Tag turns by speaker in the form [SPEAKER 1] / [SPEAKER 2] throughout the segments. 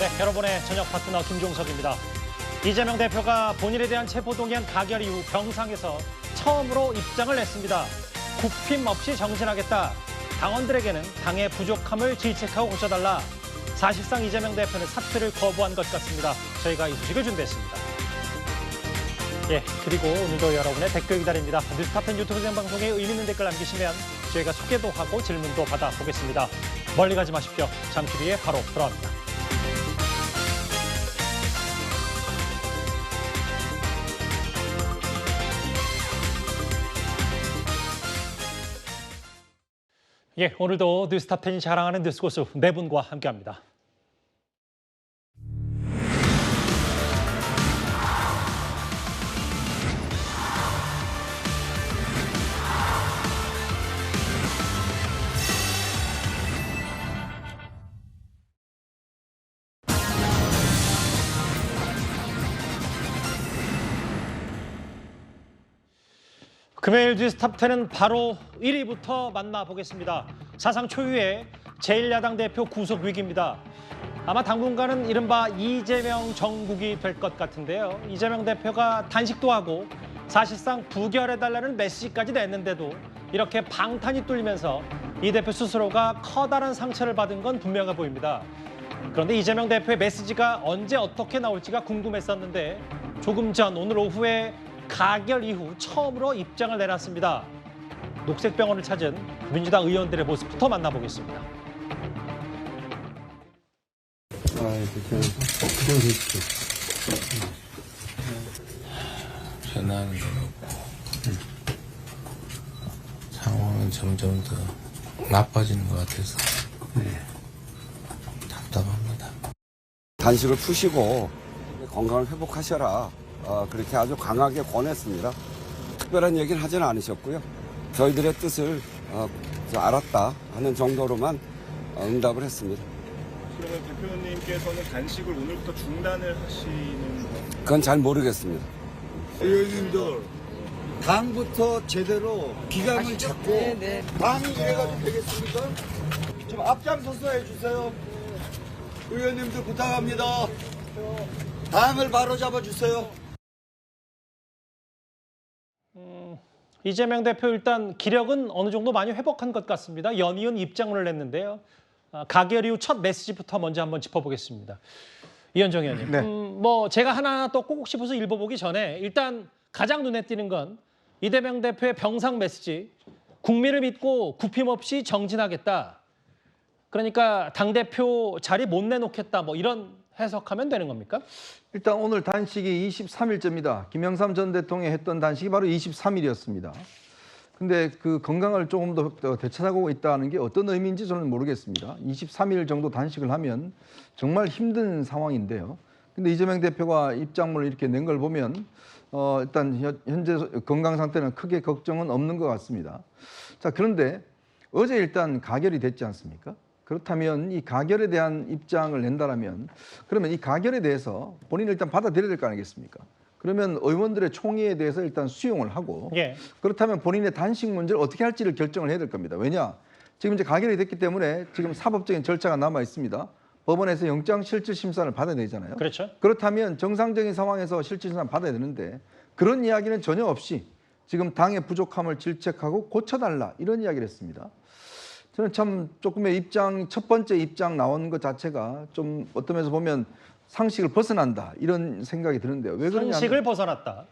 [SPEAKER 1] 네, 여러분의 저녁 파트너 김종석입니다. 이재명 대표가 본인에 대한 체포동의안 가결 이후 병상에서 처음으로 입장을 냈습니다. 굽힘 없이 정진하겠다. 당원들에게는 당의 부족함을 질책하고 고쳐달라. 사실상 이재명 대표는 사퇴를 거부한 것 같습니다. 저희가 이 소식을 준비했습니다. 예, 그리고 오늘도 여러분의 댓글 기다립니다. 뉴스타팬 유튜브 생방송에 의미 있는 댓글 남기시면 저희가 소개도 하고 질문도 받아보겠습니다. 멀리 가지 마십시오. 잠시 뒤에 바로 돌아옵니다. 예, 오늘도 뉴스타팬이 자랑하는 뉴스고수 네 분과 함께합니다. 금요일 뉴스탑10은 바로 1위부터 만나보겠습니다. 사상 초유의 제1야당 대표 구속 위기입니다. 아마 당분간은 이른바 이재명 정국이 될 것 같은데요. 이재명 대표가 단식도 하고 사실상 부결해달라는 메시지까지 냈는데도 이렇게 방탄이 뚫리면서 이 대표 스스로가 커다란 상처를 받은 건 분명해 보입니다. 그런데 이재명 대표의 메시지가 언제 어떻게 나올지가 궁금했었는데 조금 전 오늘 오후에 가결 이후 처음으로 입장을 내놨습니다. 녹색병원을 찾은 민주당 의원들의 모습부터 만나보겠습니다.
[SPEAKER 2] 변하는 상황은 점점 더 나빠지는 것 같아서 답답합니다.
[SPEAKER 3] 단식을 푸시고 건강을 회복하셔라. 그렇게 아주 강하게 권했습니다. 특별한 얘기는 하지는 않으셨고요. 저희들의 뜻을 알았다 하는 정도로만 응답을 했습니다.
[SPEAKER 4] 그러면 대표님께서는 단식을 오늘부터 중단을 하시는 건가요?
[SPEAKER 3] 그건 잘 모르겠습니다.
[SPEAKER 5] 의원님들 당부터 제대로 기강을 잡고 당이 이래가지고 되겠습니까? 좀 앞장서서 해주세요. 의원님들 부탁합니다. 당을 바로 잡아주세요.
[SPEAKER 1] 이재명 대표 일단 기력은 어느 정도 많이 회복한 것 같습니다. 연이은 입장문을 냈는데요. 가결 이후 첫 메시지부터 먼저 한번 짚어보겠습니다. 이현정 의원님,
[SPEAKER 6] 네.
[SPEAKER 1] 뭐 제가 하나 또 꼭 짚어서 읽어보기 전에 일단 가장 눈에 띄는 건 이재명 대표의 병상 메시지. 국민을 믿고 굽힘 없이 정진하겠다. 그러니까 당대표 자리 못 내놓겠다. 뭐 이런 해석하면 되는 겁니까?
[SPEAKER 6] 일단 오늘 단식이 23일째입니다. 김영삼 전 대통령이 했던 단식이 바로 23일이었습니다. 근데 그 건강을 조금 더 되찾아가고 있다는 게 어떤 의미인지 저는 모르겠습니다. 23일 정도 단식을 하면 정말 힘든 상황인데요. 근데 이재명 대표가 입장문을 이렇게 낸 걸 보면 일단 현재 건강 상태는 크게 걱정은 없는 것 같습니다. 자, 그런데 어제 일단 가결이 됐지 않습니까? 그렇다면 이 가결에 대한 입장을 낸다라면 그러면 이 가결에 대해서 본인이 일단 받아들여야 될 거 아니겠습니까? 그러면 의원들의 총의에 대해서 일단 수용을 하고 그렇다면 본인의 단식 문제를 어떻게 할지를 결정을 해야 될 겁니다. 왜냐? 지금 이제 가결이 됐기 때문에 지금 사법적인 절차가 남아 있습니다. 법원에서 영장 실질 심사를 받아야 되잖아요.
[SPEAKER 1] 그렇죠.
[SPEAKER 6] 그렇다면 정상적인 상황에서 실질 심사를 받아야 되는데 그런 이야기는 전혀 없이 지금 당의 부족함을 질책하고 고쳐달라 이런 이야기를 했습니다. 저는 참 조금의 첫 번째 입장 나온 것 자체가 좀 어떤 면에서 보면 상식을 벗어난다 이런 생각이 드는데요. 왜 그러냐면
[SPEAKER 1] 상식을 벗어났다.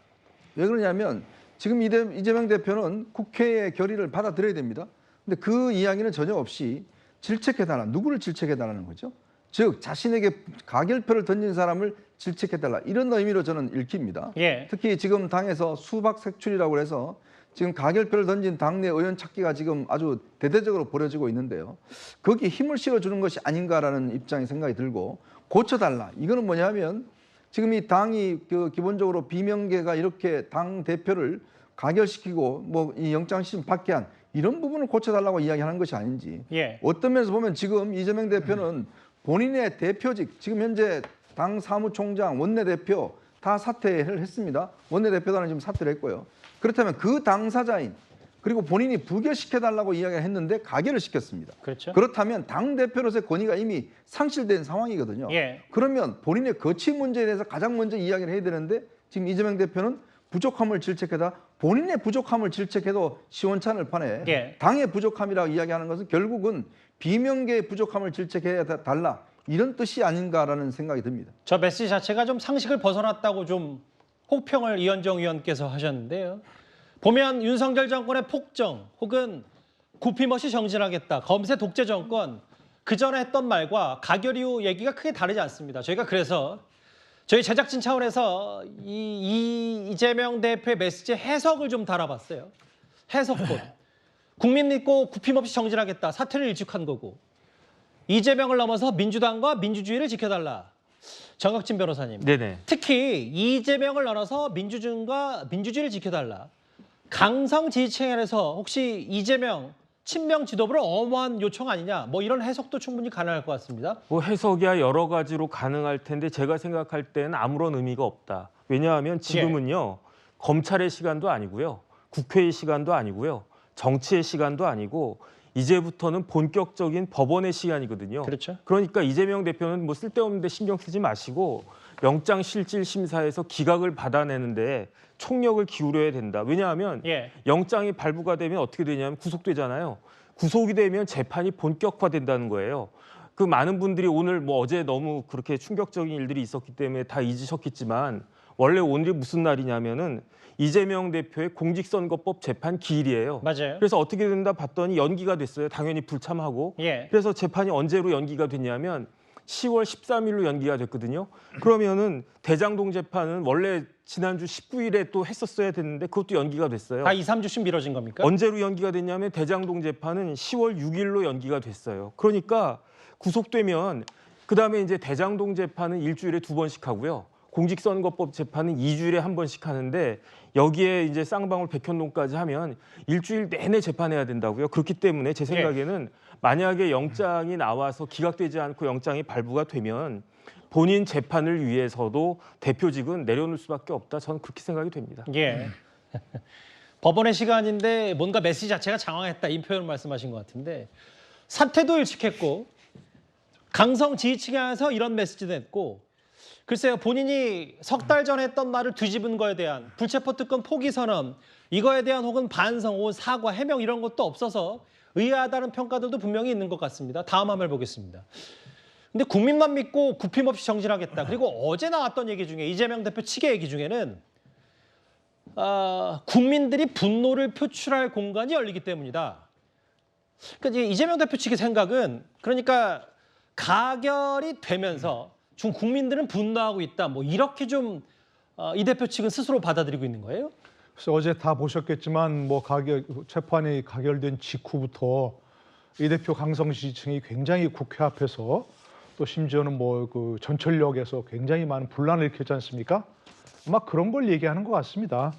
[SPEAKER 6] 왜 그러냐면 지금 이재명 대표는 국회의 결의를 받아들여야 됩니다. 근데 그 이야기는 전혀 없이 질책해달라. 누구를 질책해달라는 거죠? 즉 자신에게 가결표를 던진 사람을 질책해달라. 이런 의미로 저는 읽힙니다. 특히 지금 당에서 수박색출이라고 해서 지금 가결표를 던진 당내 의원 찾기가 지금 아주 대대적으로 벌어지고 있는데요. 거기에 힘을 실어주는 것이 아닌가라는 입장이 생각이 들고 고쳐달라. 이거는 뭐냐면 지금 이 당이 기본적으로 비명계가 이렇게 당 대표를 가결시키고 뭐 이 영장심 받게 한 이런 부분을 고쳐달라고 이야기하는 것이 아닌지 어떤 면에서 보면 지금 이재명 대표는 본인의 대표직 지금 현재 당 사무총장 원내대표 다 사퇴를 했습니다. 원내대표단은 지금 사퇴를 했고요. 그렇다면 그 당사자인 그리고 본인이 부결시켜달라고 이야기를 했는데 가결을 시켰습니다.
[SPEAKER 1] 그렇죠.
[SPEAKER 6] 그렇다면 당대표로서의 권위가 이미 상실된 상황이거든요.
[SPEAKER 1] 예.
[SPEAKER 6] 그러면 본인의 거취 문제에 대해서 가장 먼저 이야기를 해야 되는데 지금 이재명 대표는 부족함을 질책해다 본인의 부족함을 질책해도 시원찮을 판에
[SPEAKER 1] 예.
[SPEAKER 6] 당의 부족함이라고 이야기하는 것은 결국은 비명계의 부족함을 질책해야 달라 이런 뜻이 아닌가라는 생각이 듭니다.
[SPEAKER 1] 저 메시지 자체가 좀 상식을 벗어났다고 좀 혹평을 이현정 의원께서 하셨는데요. 보면 윤석열 정권의 폭정 혹은 굽힘없이 정진하겠다, 검세 독재 정권 그전에 했던 말과 가결 이후 얘기가 크게 다르지 않습니다. 저희가 그래서 저희 제작진 차원에서 이재명 대표의 메시지 해석을 좀 달아봤어요. 해석본. 국민 믿고 굽힘없이 정진하겠다, 사퇴를 일축한 거고 이재명을 넘어서 민주당과 민주주의를 지켜달라. 정혁진 변호사님.
[SPEAKER 7] 네네.
[SPEAKER 1] 특히 이재명을 넘어서 민주주의와 민주주의를 지켜달라. 강성 지지층에서 혹시 이재명 친명 지도부를 엄호한 요청 아니냐, 뭐 이런 해석도 충분히 가능할 것 같습니다.
[SPEAKER 7] 뭐 해석이야 여러 가지로 가능할 텐데 제가 생각할 때는 아무런 의미가 없다. 왜냐하면 지금은요 검찰의 시간도 아니고요, 국회의 시간도 아니고요, 정치의 시간도 아니고 이제부터는 본격적인 법원의 시간이거든요.
[SPEAKER 1] 그렇죠.
[SPEAKER 7] 그러니까 이재명 대표는 뭐 쓸데없는 데 신경 쓰지 마시고 영장실질심사에서 기각을 받아내는데 총력을 기울여야 된다. 왜냐하면
[SPEAKER 1] 예.
[SPEAKER 7] 영장이 발부가 되면 어떻게 되냐면 구속되잖아요. 구속이 되면 재판이 본격화된다는 거예요. 그 많은 분들이 오늘 뭐 어제 너무 그렇게 충격적인 일들이 있었기 때문에 다 잊으셨겠지만 원래 오늘이 무슨 날이냐면은 이재명 대표의 공직선거법 재판 기일이에요.
[SPEAKER 1] 맞아요.
[SPEAKER 7] 그래서 어떻게 된다 봤더니 연기가 됐어요. 당연히 불참하고.
[SPEAKER 1] 예.
[SPEAKER 7] 그래서 재판이 언제로 연기가 됐냐면 10월 13일로 연기가 됐거든요. 그러면은 대장동 재판은 원래 지난주 19일에 또 했었어야 됐는데 그것도 연기가 됐어요.
[SPEAKER 1] 다 2, 3주씩 미뤄진 겁니까?
[SPEAKER 7] 언제로 연기가 됐냐면 대장동 재판은 10월 6일로 연기가 됐어요. 그러니까 구속되면 그다음에 이제 대장동 재판은 일주일에 2번씩 하고요. 공직선거법 재판은 2주일에 1번씩 하는데 여기에 이제 쌍방울 백현동까지 하면 일주일 내내 재판해야 된다고요. 그렇기 때문에 제 생각에는 만약에 영장이 나와서 기각되지 않고 영장이 발부가 되면 본인 재판을 위해서도 대표직은 내려놓을 수밖에 없다. 저는 그렇게 생각이 됩니다.
[SPEAKER 1] 예. 법원의 시간인데 뭔가 메시지 자체가 장황했다, 이 표현을 말씀하신 것 같은데 사퇴도 일축했고 강성 지지층에 한해서 이런 메시지도 했고 글쎄요, 본인이 석 달 전에 했던 말을 뒤집은 거에 대한 불체포 특권 포기 선언, 이거에 대한 혹은 반성, 혹은 사과, 해명 이런 것도 없어서 의아하다는 평가들도 분명히 있는 것 같습니다. 다음 화면을 보겠습니다. 근데 국민만 믿고 굽힘없이 정진하겠다. 그리고 어제 나왔던 얘기 중에 이재명 대표 측의 얘기 중에는 국민들이 분노를 표출할 공간이 열리기 때문이다. 그러니까 이재명 대표 측의 생각은 그러니까 가결이 되면서 중 국민들은 분노하고 있다. 뭐 이렇게 좀 이 대표 측은 스스로 받아들이고 있는 거예요?
[SPEAKER 8] 그래서 어제 다 보셨겠지만 뭐 재판이 가결된 직후부터 이 대표 강성 지지층이 굉장히 국회 앞에서 또 심지어는 뭐 그 전철역에서 굉장히 많은 분란을 일으켰지 않습니까? 아마 그런 걸 얘기하는 것 같습니다.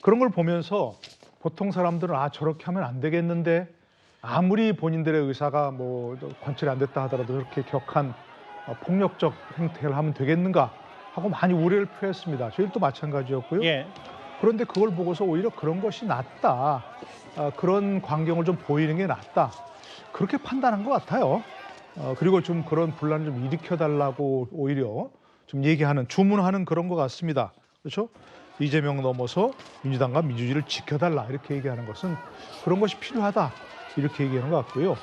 [SPEAKER 8] 그런 걸 보면서 보통 사람들은 저렇게 하면 안 되겠는데 아무리 본인들의 의사가 뭐 관철이 안 됐다 하더라도 그렇게 격한 폭력적 행태를 하면 되겠는가 하고 많이 우려를 표했습니다. 저희도 마찬가지였고요.
[SPEAKER 1] 예.
[SPEAKER 8] 그런데 그걸 보고서 오히려 그런 것이 낫다. 그런 광경을 좀 보이는 게 낫다. 그렇게 판단한 것 같아요. 그리고 좀 그런 분란을 좀 일으켜달라고 오히려 좀 얘기하는, 주문하는 그런 것 같습니다. 그렇죠? 이재명 넘어서 민주당과 민주주의를 지켜달라 이렇게 얘기하는 것은 그런 것이 필요하다 이렇게 얘기하는 것 같고요.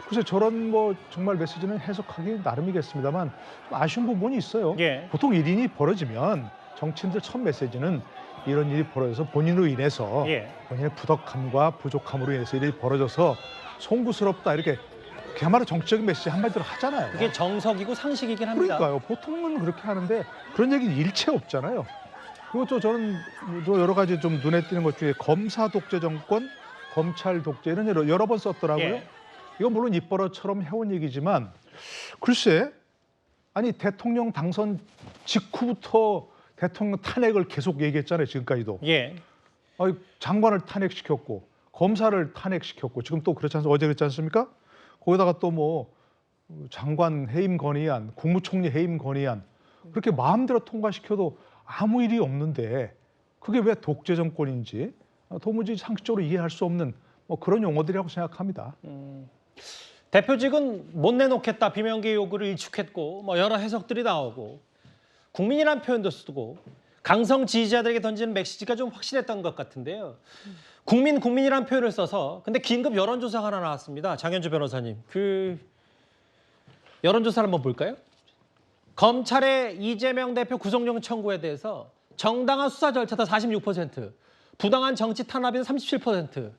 [SPEAKER 8] 그래서 저런 뭐 정말 메시지는 해석하기 나름이겠습니다만 좀 아쉬운 부분이 있어요.
[SPEAKER 1] 예.
[SPEAKER 8] 보통 일이 벌어지면 정치인들 첫 메시지는 이런 일이 벌어져서 본인으로 인해서 본인의 부덕함과 부족함으로 인해서 일이 벌어져서 송구스럽다 이렇게 그야말로 정치적인 메시지 한마디로 하잖아요.
[SPEAKER 1] 그게 정석이고 상식이긴 합니다.
[SPEAKER 8] 그러니까요. 보통은 그렇게 하는데 그런 얘기는 일체 없잖아요. 그리고 또 저는 또 여러 가지 좀 눈에 띄는 것 중에 검사 독재 정권, 검찰 독재 이런 여러 번 썼더라고요.
[SPEAKER 1] 예.
[SPEAKER 8] 이건 물론 입버릇처럼 해온 얘기지만 글쎄 아니 대통령 당선 직후부터 대통령 탄핵을 계속 얘기했잖아요. 지금까지도.
[SPEAKER 1] 예.
[SPEAKER 8] 장관을 탄핵시켰고 검사를 탄핵시켰고 지금 또 그렇지 않습니까? 어제 그렇지 않습니까? 거기다가 또 뭐 장관 해임 건의안, 국무총리 해임 건의안 그렇게 마음대로 통과시켜도 아무 일이 없는데 그게 왜 독재 정권인지 도무지 상식적으로 이해할 수 없는 뭐 그런 용어들이라고 생각합니다.
[SPEAKER 1] 대표직은 못 내놓겠다 비명계 요구를 일축했고 뭐 여러 해석들이 나오고 국민이란 표현도 쓰고 강성 지지자들에게 던지는 메시지가 좀 확실했던 것 같은데요. 국민이란 표현을 써서 근데 긴급 여론조사가 하나 나왔습니다. 장현주 변호사님. 그 여론조사를 한번 볼까요? 검찰의 이재명 대표 구속영 청구에 대해서 정당한 수사 절차다 46%, 부당한 정치 탄압인 37%.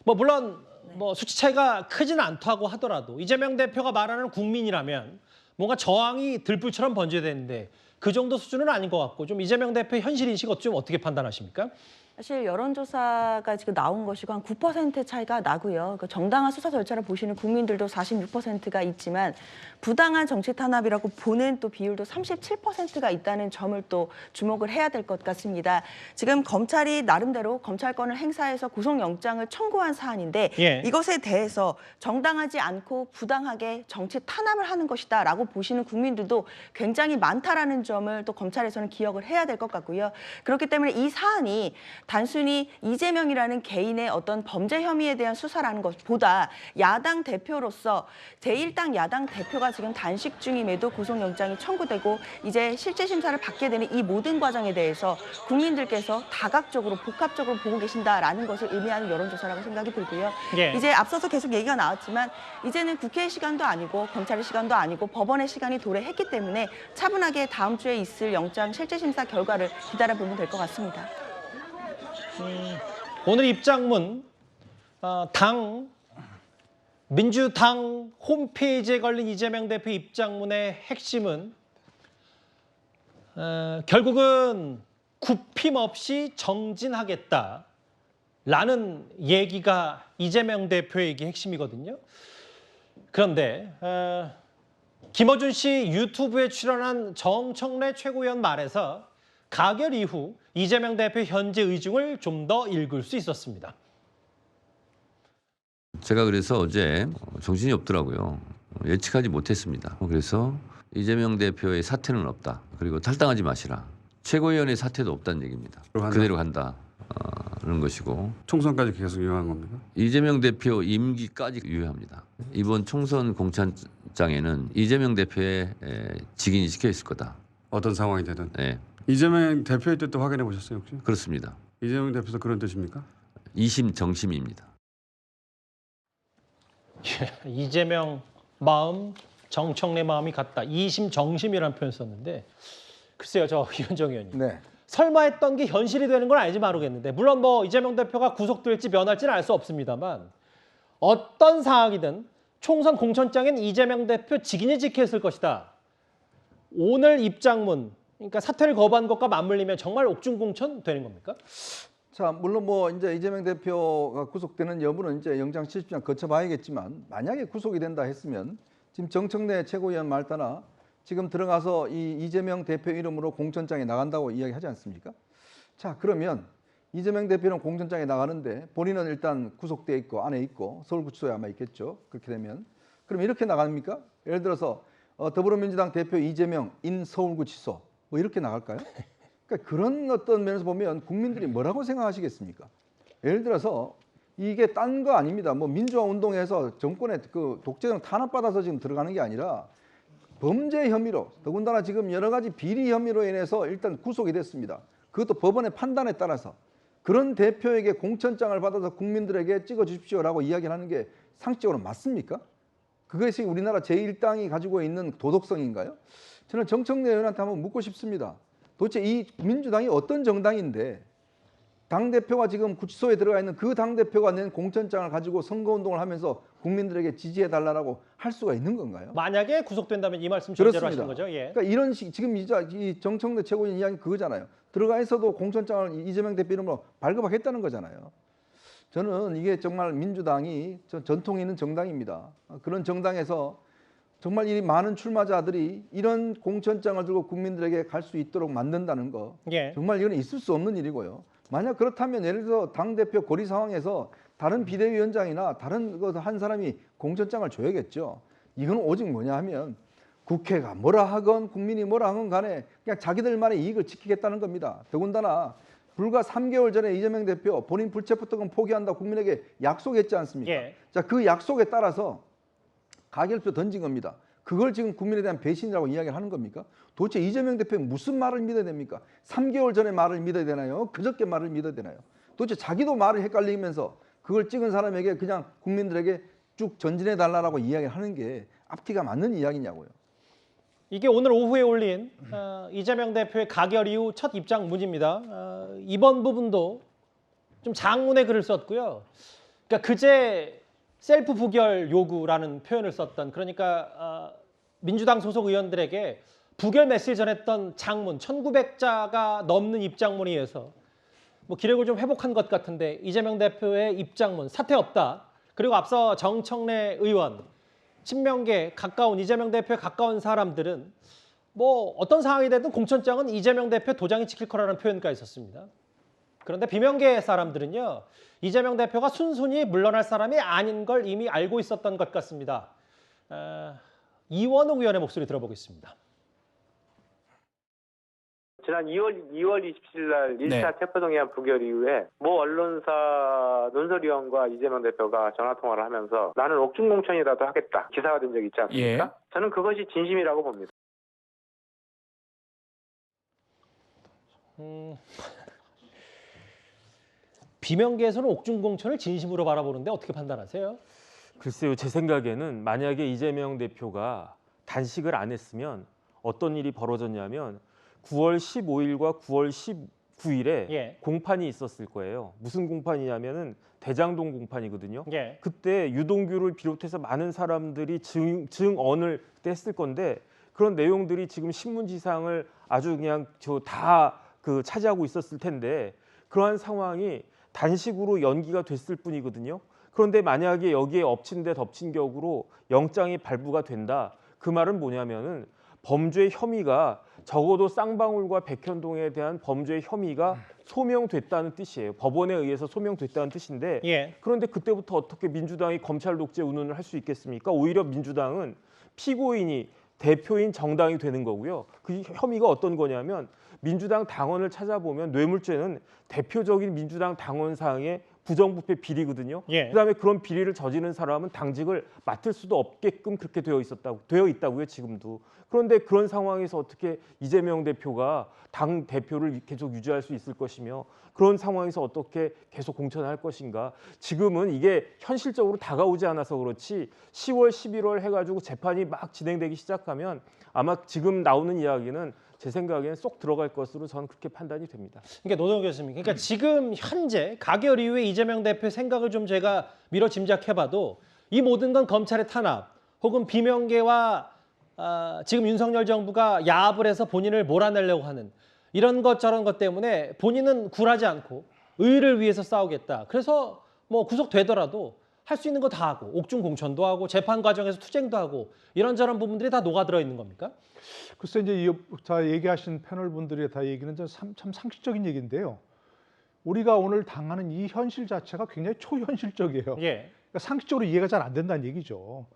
[SPEAKER 1] 뭐 물론 뭐 수치 차이가 크지는 않다고 하더라도 이재명 대표가 말하는 국민이라면 뭔가 저항이 들불처럼 번져야 되는데 그 정도 수준은 아닌 것 같고 좀 이재명 대표의 현실 인식 좀 어떻게 판단하십니까?
[SPEAKER 9] 사실 여론조사가 지금 나온 것이고 한 9% 차이가 나고요. 그 정당한 수사 절차를 보시는 국민들도 46%가 있지만 부당한 정치 탄압이라고 보는 또 비율도 37%가 있다는 점을 또 주목을 해야 될 것 같습니다. 지금 검찰이 나름대로 검찰권을 행사해서 구속영장을 청구한 사안인데
[SPEAKER 1] 예.
[SPEAKER 9] 이것에 대해서 정당하지 않고 부당하게 정치 탄압을 하는 것이다라고 보시는 국민들도 굉장히 많다라는 점을 또 검찰에서는 기억을 해야 될 것 같고요. 그렇기 때문에 이 사안이 단순히 이재명이라는 개인의 어떤 범죄 혐의에 대한 수사라는 것보다 야당 대표로서 제1당 야당 대표가 지금 단식 중임에도 구속영장이 청구되고 이제 실제 심사를 받게 되는 이 모든 과정에 대해서 국민들께서 다각적으로 복합적으로 보고 계신다라는 것을 의미하는 여론조사라고 생각이 들고요.
[SPEAKER 1] 예.
[SPEAKER 9] 이제 앞서서 계속 얘기가 나왔지만 이제는 국회의 시간도 아니고 검찰의 시간도 아니고 법원의 시간이 도래했기 때문에 차분하게 다음 주에 있을 영장 실제 심사 결과를 기다려보면 될 것 같습니다.
[SPEAKER 1] 오늘 입장문 민주당 홈페이지에 걸린 이재명 대표 입장문의 핵심은 결국은 굽힘 없이 정진하겠다라는 얘기가 이재명 대표의 얘기 핵심이거든요. 그런데 김어준 씨 유튜브에 출연한 정청래 최고위원 말에서 가결 이후 이재명 대표 현재 의중을 좀 더 읽을 수 있었습니다.
[SPEAKER 10] 제가 그래서 어제 정신이 없더라고요. 예측하지 못했습니다. 그래서 이재명 대표의 사퇴는 없다. 그리고 탈당하지 마시라. 최고위원의 사퇴도 없다는 얘기입니다. 그대로 간다는 것이고.
[SPEAKER 11] 총선까지 계속 유효한 겁니까?
[SPEAKER 10] 이재명 대표 임기까지 유효합니다. 이번 총선 공천장에는 이재명 대표의 직인이 찍혀 있을 거다.
[SPEAKER 11] 어떤 상황이 되든.
[SPEAKER 10] 네.
[SPEAKER 11] 이재명 대표의 뜻도 확인해 보셨어요 혹시?
[SPEAKER 10] 그렇습니다.
[SPEAKER 11] 이재명 대표도 그런 뜻입니까?
[SPEAKER 10] 이심정심입니다.
[SPEAKER 1] 이재명 마음, 정청래 마음이 같다. 이심정심이라는 표현 썼는데 글쎄요, 저 이현정 의원님.
[SPEAKER 6] 네.
[SPEAKER 1] 설마 했던 게 현실이 되는 건 아닌지 모르겠는데 물론 뭐 이재명 대표가 구속될지 면할지는 알 수 없습니다만 어떤 상황이든 총선 공천장엔 이재명 대표 직인이 찍혀 있을 것이다. 오늘 입장문, 그러니까 사퇴를 거부한 것과 맞물리면 정말 옥중공천 되는 겁니까?
[SPEAKER 6] 자, 물론 뭐 이제 이재명 대표가 구속되는 여부는 이제 영장 실질상 거쳐봐야겠지만 만약에 구속이 된다 했으면 지금 정청래 최고위원 말따나 지금 들어가서 이 이재명 대표 이름으로 공천장에 나간다고 이야기하지 않습니까? 자, 그러면 이재명 대표는 공천장에 나가는데 본인은 일단 구속돼 있고 안에 있고 서울구치소에 아마 있겠죠. 그렇게 되면 그럼 이렇게 나갑니까? 예를 들어서 더불어민주당 대표 이재명 인 서울구치소 뭐 이렇게 나갈까요? 그러니까 그런 어떤 면에서 보면 국민들이 뭐라고 생각하시겠습니까? 예를 들어서 이게 딴 거 아닙니다. 뭐 민주화 운동에서 정권의 그 독재정 탄압받아서 지금 들어가는 게 아니라 범죄 혐의로 더군다나 지금 여러 가지 비리 혐의로 인해서 일단 구속이 됐습니다. 그것도 법원의 판단에 따라서 그런 대표에게 공천장을 받아서 국민들에게 찍어 주십시오라고 이야기하는 게 상식적으로 맞습니까? 그것이 우리나라 제1당이 가지고 있는 도덕성인가요? 저는 정청래 의원한테 한번 묻고 싶습니다. 도대체 이 민주당이 어떤 정당인데 당대표가 지금 구치소에 들어가 있는 그 당대표가 낸 공천장을 가지고 선거운동을 하면서 국민들에게 지지해달라고 할 수가 있는 건가요?
[SPEAKER 1] 만약에 구속된다면 이 말씀 전제로 하시는 거죠? 예.
[SPEAKER 6] 그러니까 이런 식 지금 이 정청래 최고위원 이야기 그거잖아요. 들어가 있어도 공천장을 이재명 대표 이름으로 발급하겠다는 거잖아요. 저는 이게 정말 민주당이 전통이 있는 정당입니다. 그런 정당에서 정말 이 많은 출마자들이 이런 공천장을 들고 국민들에게 갈 수 있도록 만든다는 거
[SPEAKER 1] 예.
[SPEAKER 6] 정말 이건 있을 수 없는 일이고요. 만약 그렇다면 예를 들어 당대표 고리 상황에서 다른 비대위원장이나 다른 한 사람이 공천장을 줘야겠죠. 이건 오직 뭐냐 하면 국회가 뭐라 하건 국민이 뭐라 하건 간에 그냥 자기들만의 이익을 지키겠다는 겁니다. 더군다나 불과 3개월 전에 이재명 대표 본인 불체포특권 포기한다 국민에게 약속했지 않습니까?
[SPEAKER 1] 예.
[SPEAKER 6] 자, 그 약속에 따라서 가결표 던진 겁니다. 그걸 지금 국민에 대한 배신이라고 이야기를 하는 겁니까? 도대체 이재명 대표 무슨 말을 믿어야 됩니까? 3개월 전에 말을 믿어야 되나요? 그저께 말을 믿어야 되나요? 도대체 자기도 말을 헷갈리면서 그걸 찍은 사람에게 그냥 국민들에게 쭉 전진해 달라고 이야기를 하는 게 앞뒤가 맞는 이야기냐고요.
[SPEAKER 1] 이게 오늘 오후에 올린 이재명 대표의 가결 이후 첫 입장문입니다. 이번 부분도 좀 장문의 글을 썼고요. 그러니까 그제 셀프 부결 요구라는 표현을 썼던, 그러니까 민주당 소속 의원들에게 부결 메시지 전했던 장문 1900자가 넘는 입장문에 의해서 뭐 기록을 좀 회복한 것 같은데, 이재명 대표의 입장문 사퇴 없다. 그리고 앞서 정청래 의원, 친명계 가까운 이재명 대표에 가까운 사람들은 뭐 어떤 상황이 되든 공천장은 이재명 대표 도장이 찍힐 거라는 표현까지 있었습니다. 그런데 비명계 사람들은요, 이재명 대표가 순순히 물러날 사람이 아닌 걸 이미 알고 있었던 것 같습니다. 이원욱 의원의 목소리 들어보겠습니다.
[SPEAKER 12] 지난 2월 27일 날 1차 체포동의안 부결 이후에 모 언론사 논설위원과 이재명 대표가 전화통화를 하면서 나는 옥중공천이라도 하겠다 기사가 된 적이 있지 않습니까? 저는 그것이 진심이라고 봅니다.
[SPEAKER 1] 비명계에서는 옥중공천을 진심으로 바라보는데 어떻게 판단하세요?
[SPEAKER 7] 글쎄요, 제 생각에는 만약에 이재명 대표가 단식을 안 했으면 어떤 일이 벌어졌냐면 9월 15일과 9월 19일에 공판이 있었을 거예요. 무슨 공판이냐면은 대장동 공판이거든요. 그때 유동규를 비롯해서 많은 사람들이 증언을 그때 했을 건데, 그런 내용들이 지금 신문지상을 아주 그냥 다 차지하고 있었을 텐데, 그러한 상황이 단식으로 연기가 됐을 뿐이거든요. 그런데 만약에 여기에 엎친 데 덮친 격으로 영장이 발부가 된다. 그 말은 뭐냐면은 범죄 혐의가 적어도 쌍방울과 백현동에 대한 범죄 혐의가 소명됐다는 뜻이에요. 법원에 의해서 소명됐다는 뜻인데, 그런데 그때부터 어떻게 민주당이 검찰 독재 운운을 할 수 있겠습니까? 오히려 민주당은 피고인이 대표인 정당이 되는 거고요. 그 혐의가 어떤 거냐면, 민주당 당원을 찾아보면 뇌물죄는 대표적인 민주당 당원상의 부정부패 비리거든요. 그다음에 그런 비리를 저지른 사람은 당직을 맡을 수도 없게끔 그렇게 되어 있다고요, 지금도. 그런데 그런 상황에서 어떻게 이재명 대표가 당 대표를 계속 유지할 수 있을 것이며, 그런 상황에서 어떻게 계속 공천할 것인가. 지금은 이게 현실적으로 다가오지 않아서 그렇지 10월, 11월 해가지고 재판이 막 진행되기 시작하면 아마 지금 나오는 이야기는 제 생각에는 쏙 들어갈 것으로 저는 그렇게 판단이 됩니다.
[SPEAKER 1] 그러니까 노동현 교수님, 그러니까 지금 현재 가결 이후에 이재명 대표의 생각을 좀 제가 미뤄 짐작해봐도 이 모든 건 검찰의 탄압 혹은 비명계와 지금 윤석열 정부가 야합을 해서 본인을 몰아내려고 하는 이런 것 저런 것 때문에 본인은 굴하지 않고 의를 위해서 싸우겠다. 그래서 뭐 구속되더라도 할 수 있는 거 다 하고 옥중 공천도 하고 재판 과정에서 투쟁도 하고 이런저런 부분들이 다 녹아들어 있는 겁니까?
[SPEAKER 8] 글쎄 이제 다 얘기하신 패널 분들의 다 얘기는 참 상식적인 얘기인데요. 우리가 오늘 당하는 이 현실 자체가 굉장히 초현실적이에요. 그러니까 상식적으로 이해가 잘 안 된다는 얘기죠.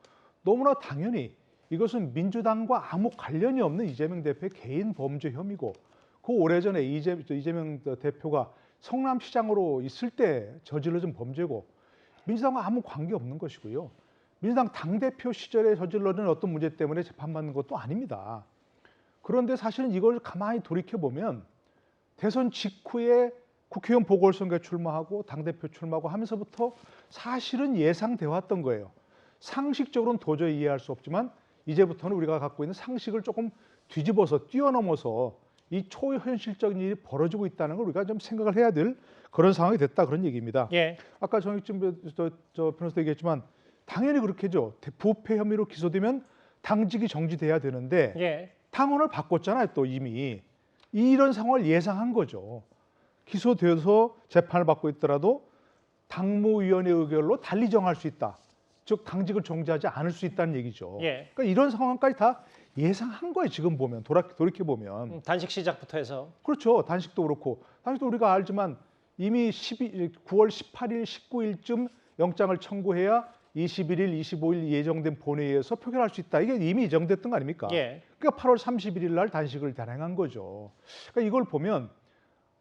[SPEAKER 8] 너무나 당연히 이것은 민주당과 아무 관련이 없는 이재명 대표의 개인 범죄 혐의고, 그 오래전에 이재명 대표가 성남시장으로 있을 때 저질러진 범죄고, 민주당과 아무 관계 없는 것이고요. 민주당 당대표 시절에 저질러진 어떤 문제 때문에 재판받는 것도 아닙니다. 그런데 사실은 이걸 가만히 돌이켜보면 대선 직후에 국회의원 보궐선거에 출마하고 당대표 출마하고 하면서부터 사실은 예상돼 왔던 거예요. 상식적으로는 도저히 이해할 수 없지만 이제부터는 우리가 갖고 있는 상식을 조금 뒤집어서 뛰어넘어서 이 초현실적인 일이 벌어지고 있다는 걸 우리가 좀 생각을 해야 될 그런 상황이 됐다, 그런 얘기입니다. 아까 정익진 변호사도 얘기했지만 당연히 그렇게죠. 부패 혐의로 기소되면 당직이 정지돼야 되는데 당원을 바꿨잖아요, 또 이미. 이런 상황을 예상한 거죠. 기소되어서 재판을 받고 있더라도 당무위원회 의결로 달리 정할 수 있다. 즉 당직을 정지하지 않을 수 있다는 얘기죠. 그러니까 이런 상황까지 다 예상한 거예요. 지금 보면 돌이켜보면.
[SPEAKER 1] 단식 시작부터 해서.
[SPEAKER 8] 그렇죠. 단식도 그렇고. 단식도 우리가 알지만 이미 9월 18일, 19일쯤 영장을 청구해야 21일, 25일 예정된 본회의에서 표결할 수 있다. 이게 이미 예정됐던 거 아닙니까? 그러니까 8월 31일 날 단식을 단행한 거죠. 그러니까 이걸 보면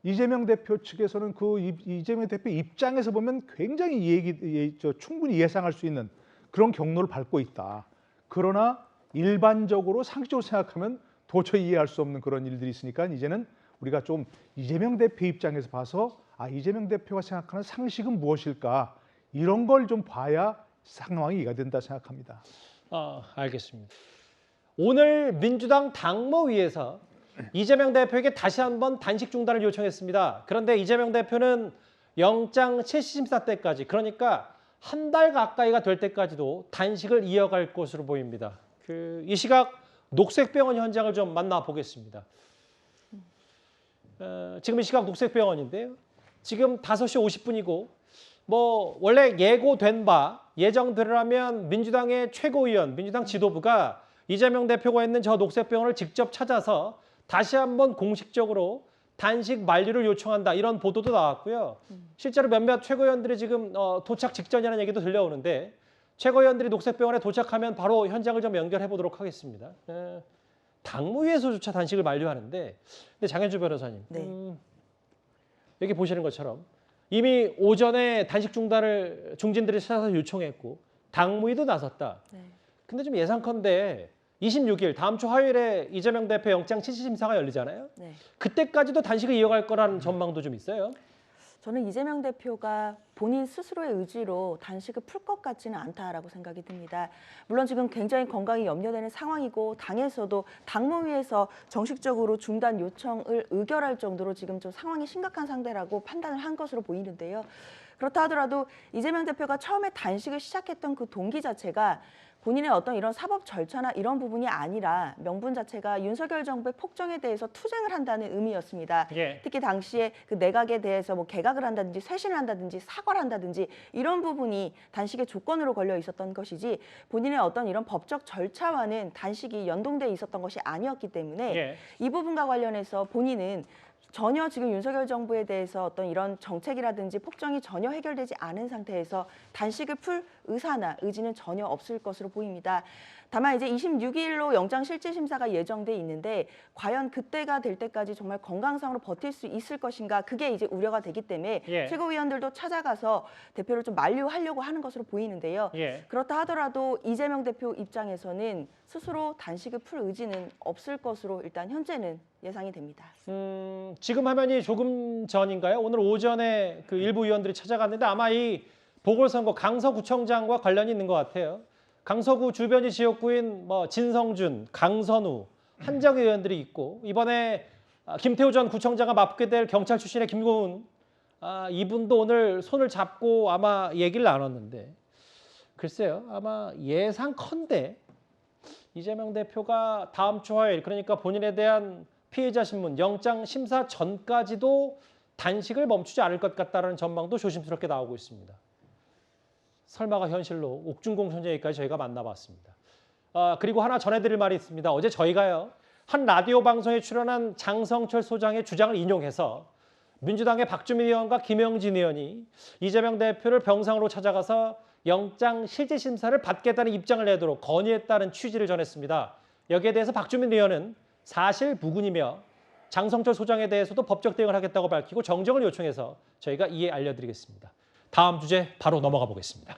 [SPEAKER 8] 이재명 대표 측에서는 그 이재명 대표 입장에서 보면 굉장히 충분히 예상할 수 있는 그런 경로를 밟고 있다. 그러나 일반적으로 상식적으로 생각하면 도저히 이해할 수 없는 그런 일들이 있으니까 이제는 우리가 좀 이재명 대표 입장에서 봐서 이재명 대표가 생각하는 상식은 무엇일까 이런 걸 좀 봐야 상황이 이해가 된다 생각합니다.
[SPEAKER 1] 알겠습니다. 오늘 민주당 당무위에서 이재명 대표에게 다시 한번 단식 중단을 요청했습니다. 그런데 이재명 대표는 영장 실시심사 때까지, 그러니까 한 달 가까이가 될 때까지도 단식을 이어갈 것으로 보입니다. 이 시각 녹색병원 현장을 좀 만나보겠습니다. 지금 이 시각 녹색병원인데요. 지금 5시 50분이고 원래 예고된 바 예정대로라면 민주당의 최고위원, 민주당 지도부가 이재명 대표가 있는 저 녹색병원을 직접 찾아서 다시 한번 공식적으로 단식 만류를 요청한다, 이런 보도도 나왔고요. 실제로 몇몇 최고위원들이 지금 도착 직전이라는 얘기도 들려오는데 최고위원들이 녹색병원에 도착하면 바로 현장을 좀 연결해 보도록 하겠습니다. 당무위에서조차 단식을 만류하는데, 근데 장현주 변호사님, 여기 보시는 것처럼 이미 오전에 단식 중단을 중진들이 찾아서 요청했고 당무위도 나섰다. 근데 좀 예상컨대 26일 다음 주 화요일에 이재명 대표 영장 실시심사가 열리잖아요. 그때까지도 단식을 이어갈 거라는 전망도 좀 있어요.
[SPEAKER 9] 저는 이재명 대표가 본인 스스로의 의지로 단식을 풀 것 같지는 않다라고 생각이 듭니다. 물론 지금 굉장히 건강이 염려되는 상황이고 당에서도 당무위에서 정식적으로 중단 요청을 의결할 정도로 지금 좀 상황이 심각한 상태라고 판단을 한 것으로 보이는데요. 그렇다 하더라도 이재명 대표가 처음에 단식을 시작했던 그 동기 자체가 본인의 어떤 이런 사법 절차나 이런 부분이 아니라 명분 자체가 윤석열 정부의 폭정에 대해서 투쟁을 한다는 의미였습니다. 특히 당시에 그 내각에 대해서 개각을 한다든지 쇄신을 한다든지 사과를 한다든지 이런 부분이 단식의 조건으로 걸려 있었던 것이지 본인의 어떤 이런 법적 절차와는 단식이 연동돼 있었던 것이 아니었기 때문에 이 부분과 관련해서 본인은 전혀 지금 윤석열 정부에 대해서 어떤 이런 정책이라든지 폭정이 전혀 해결되지 않은 상태에서 단식을 풀 의사나 의지는 전혀 없을 것으로 보입니다. 다만 이제 26일로 영장 실질 심사가 예정돼 있는데 과연 그때가 될 때까지 정말 건강상으로 버틸 수 있을 것인가, 그게 이제 우려가 되기 때문에 최고위원들도 찾아가서 대표를 좀 만류하려고 하는 것으로 보이는데요. 그렇다 하더라도 이재명 대표 입장에서는 스스로 단식을 풀 의지는 없을 것으로 일단 현재는 예상이 됩니다.
[SPEAKER 1] 지금 화면이 조금 전인가요? 오늘 오전에 그 일부 의원들이 찾아갔는데 아마 이 보궐선거 강서구청장과 관련이 있는 것 같아요. 강서구 주변이 지역구인 진성준, 강선우, 한정희 의원들이 있고 이번에 김태우 전 구청장과 맞붙게 될 경찰 출신의 김고은, 이분도 오늘 손을 잡고 아마 얘기를 나눴는데 글쎄요, 아마 예상컨대 이재명 대표가 다음 주 화요일, 그러니까 본인에 대한 피해자 신문 영장 심사 전까지도 단식을 멈추지 않을 것 같다는 전망도 조심스럽게 나오고 있습니다. 설마가 현실로 옥중공 선생님까지 저희가 만나봤습니다. 그리고 하나 전해드릴 말이 있습니다. 어제 저희가요, 한 라디오 방송에 출연한 장성철 소장의 주장을 인용해서 민주당의 박주민 의원과 김영진 의원이 이재명 대표를 병상으로 찾아가서 영장 실질 심사를 받겠다는 입장을 내도록 건의했다는 취지를 전했습니다. 여기에 대해서 박주민 의원은 사실 무근이며 장성철 소장에 대해서도 법적 대응을 하겠다고 밝히고 정정을 요청해서 저희가 이에 알려드리겠습니다. 다음 주제 바로 넘어가 보겠습니다.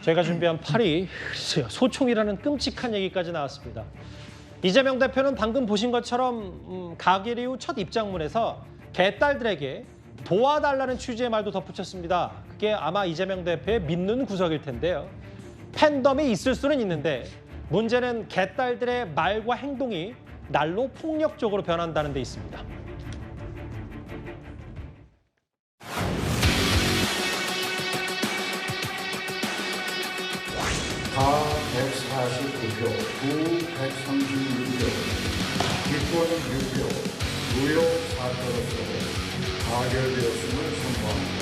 [SPEAKER 1] 저희가 준비한 8위, 소총이라는 끔찍한 얘기까지 나왔습니다. 이재명 대표는 방금 보신 것처럼 가결 이후 첫 입장문에서 개딸들에게 도와달라는 취지의 말도 덧붙였습니다. 그게 아마 이재명 대표의 믿는 구석일 텐데요. 팬덤이 있을 수는 있는데 문제는 개딸들의 말과 행동이 날로 폭력적으로 변한다는 데 있습니다.
[SPEAKER 5] 다 149표, 부 136표, 기권 6표, 무효 4표로서 가결되었음을 선포합니다.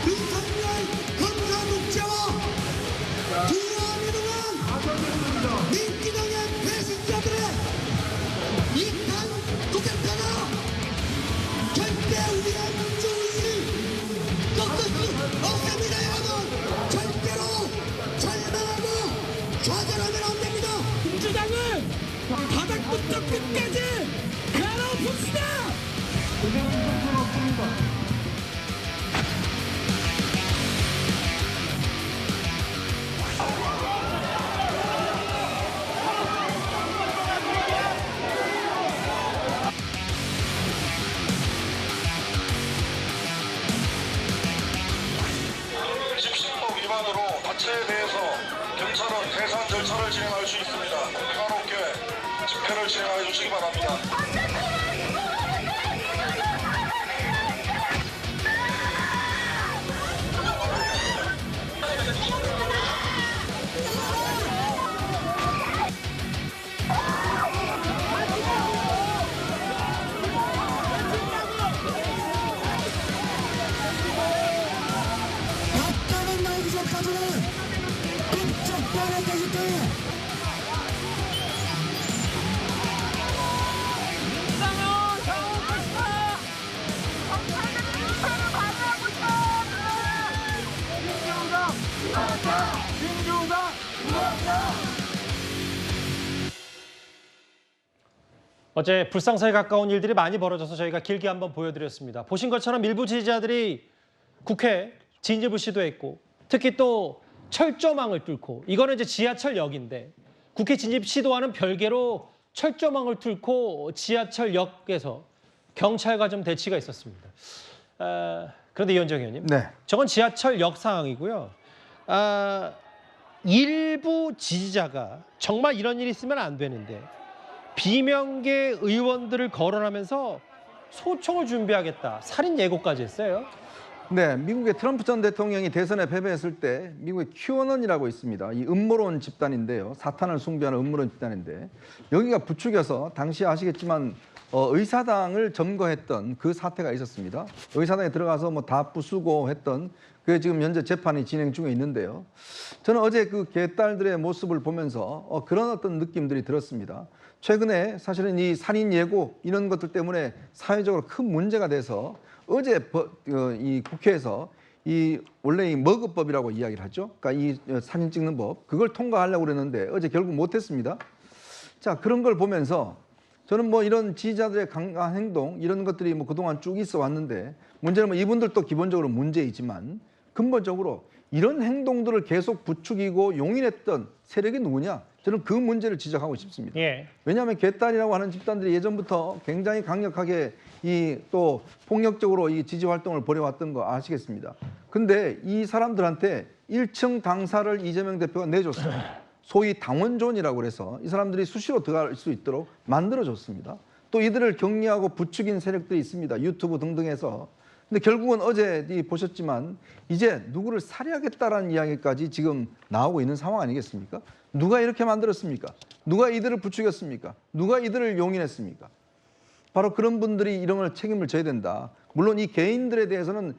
[SPEAKER 13] 윤석열 끝까지 가로봅시다.
[SPEAKER 14] 집시법 위반으로 자체에 대해서 경찰은 해산 절차를 진행할 수 있습니다. 평화롭게 집회를 진행해 주시기 바랍니다.
[SPEAKER 13] 약간은 나오기 전까지는 꼼짝 뻔할 것이다.
[SPEAKER 1] 어제 불상사에 가까운 일들이 많이 벌어져서 저희가 길게 한번 보여드렸습니다. 보신 것처럼 일부 지지자들이 국회 진입을 시도했고 특히 또 철조망을 뚫고 이거는 이제 지하철역인데 국회 진입 시도와는 별개로 철조망을 뚫고 지하철역에서 경찰과 좀 대치가 있었습니다. 그런데 이현정 의원님,
[SPEAKER 6] 네.
[SPEAKER 1] 저건 지하철역 상황이고요. 일부 지지자가 정말 이런 일이 있으면 안 되는데 비명계 의원들을 거론하면서 소총을 준비하겠다, 살인 예고까지 했어요.
[SPEAKER 6] 네, 미국의 트럼프 전 대통령이 대선에 패배했을 때 미국의 QAnon이라고 있습니다. 이 음모론 집단인데요. 사탄을 숭배하는 음모론 집단인데 여기가 부추겨서 당시 아시겠지만 의사당을 점거했던 그 사태가 있었습니다. 의사당에 들어가서 뭐 다 부수고 했던 그게 지금 현재 재판이 진행 중에 있는데요. 저는 어제 그 개딸들의 모습을 보면서 그런 어떤 느낌들이 들었습니다. 최근에 사실은 이 살인 예고 이런 것들 때문에 사회적으로 큰 문제가 돼서 어제 이 국회에서 이 원래 이 머그법이라고 이야기를 하죠. 그러니까 이 사진 찍는 법 그걸 통과하려고 그랬는데 어제 결국 못했습니다. 자, 그런 걸 보면서 저는 뭐 이런 지지자들의 강한 행동 이런 것들이 뭐 그동안 쭉 있어 왔는데 문제는 뭐 이분들도 기본적으로 문제이지만 근본적으로 이런 행동들을 계속 부추기고 용인했던 세력이 누구냐? 저는 그 문제를 지적하고 싶습니다.
[SPEAKER 1] 예. 왜냐하면
[SPEAKER 6] 개딸이라고 하는 집단들이 예전부터 굉장히 강력하게 이 또 폭력적으로 이 지지 활동을 벌여왔던 거 아시겠습니다. 근데 이 사람들한테 1층 당사를 이재명 대표가 내줬어요. 소위 당원존이라고 그래서 이 사람들이 수시로 들어갈 수 있도록 만들어줬습니다. 또 이들을 격리하고 부추긴 세력들이 있습니다. 유튜브 등등해서. 근데 결국은 어제 보셨지만 이제 누구를 살해하겠다라는 이야기까지 지금 나오고 있는 상황 아니겠습니까? 누가 이렇게 만들었습니까? 누가 이들을 부추겼습니까? 누가 이들을 용인했습니까? 바로 그런 분들이 이런 걸 책임을 져야 된다. 물론 이 개인들에 대해서는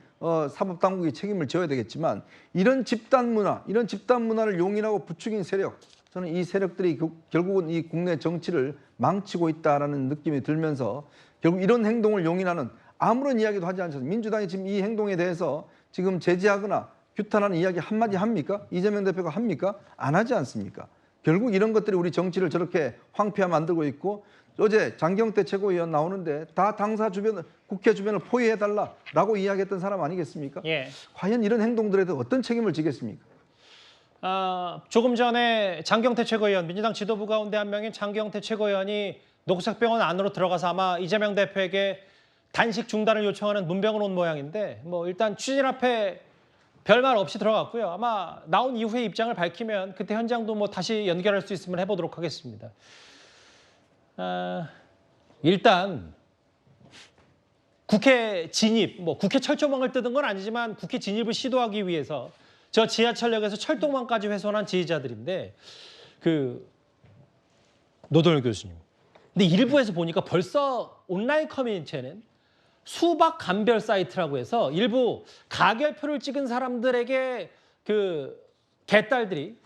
[SPEAKER 6] 사법당국이 책임을 져야 되겠지만 이런 집단 문화를 용인하고 부추긴 세력, 저는 이 세력들이 결국은 이 국내 정치를 망치고 있다라는 느낌이 들면서 결국 이런 행동을 용인하는 아무런 이야기도 하지 않습니다. 민주당이 지금 이 행동에 대해서 지금 제지하거나 규탄하는 이야기 한마디 합니까? 이재명 대표가 합니까? 안 하지 않습니까? 결국 이런 것들이 우리 정치를 저렇게 황폐하게 만들고 있고 어제 장경태 최고위원 나오는데 다 당사 주변을 국회 주변을 포위해달라라고 이야기했던 사람 아니겠습니까?
[SPEAKER 1] 예.
[SPEAKER 6] 과연 이런 행동들에 대해 어떤 책임을 지겠습니까?
[SPEAKER 1] 조금 전에 장경태 최고위원, 민주당 지도부 가운데 한 명인 장경태 최고위원이 녹색병원 안으로 들어가서 아마 이재명 대표에게 단식 중단을 요청하는 문병을 온 모양인데 뭐 일단 취재 앞에 별말 없이 들어갔고요. 아마 나온 이후에 입장을 밝히면 그때 현장도 뭐 다시 연결할 수 있으면 해보도록 하겠습니다. 일단 국회 진입, 뭐 국회 철조망을 뜯은 건 아니지만 국회 진입을 시도하기 위해서 저 지하철역에서 철도망까지 훼손한 지지자들인데 그 노동열 교수님. 근데 일부에서 보니까 벌써 온라인 커뮤니티에는 수박 감별 사이트라고 해서 일부 가결표를 찍은 사람들에게 그 개딸들이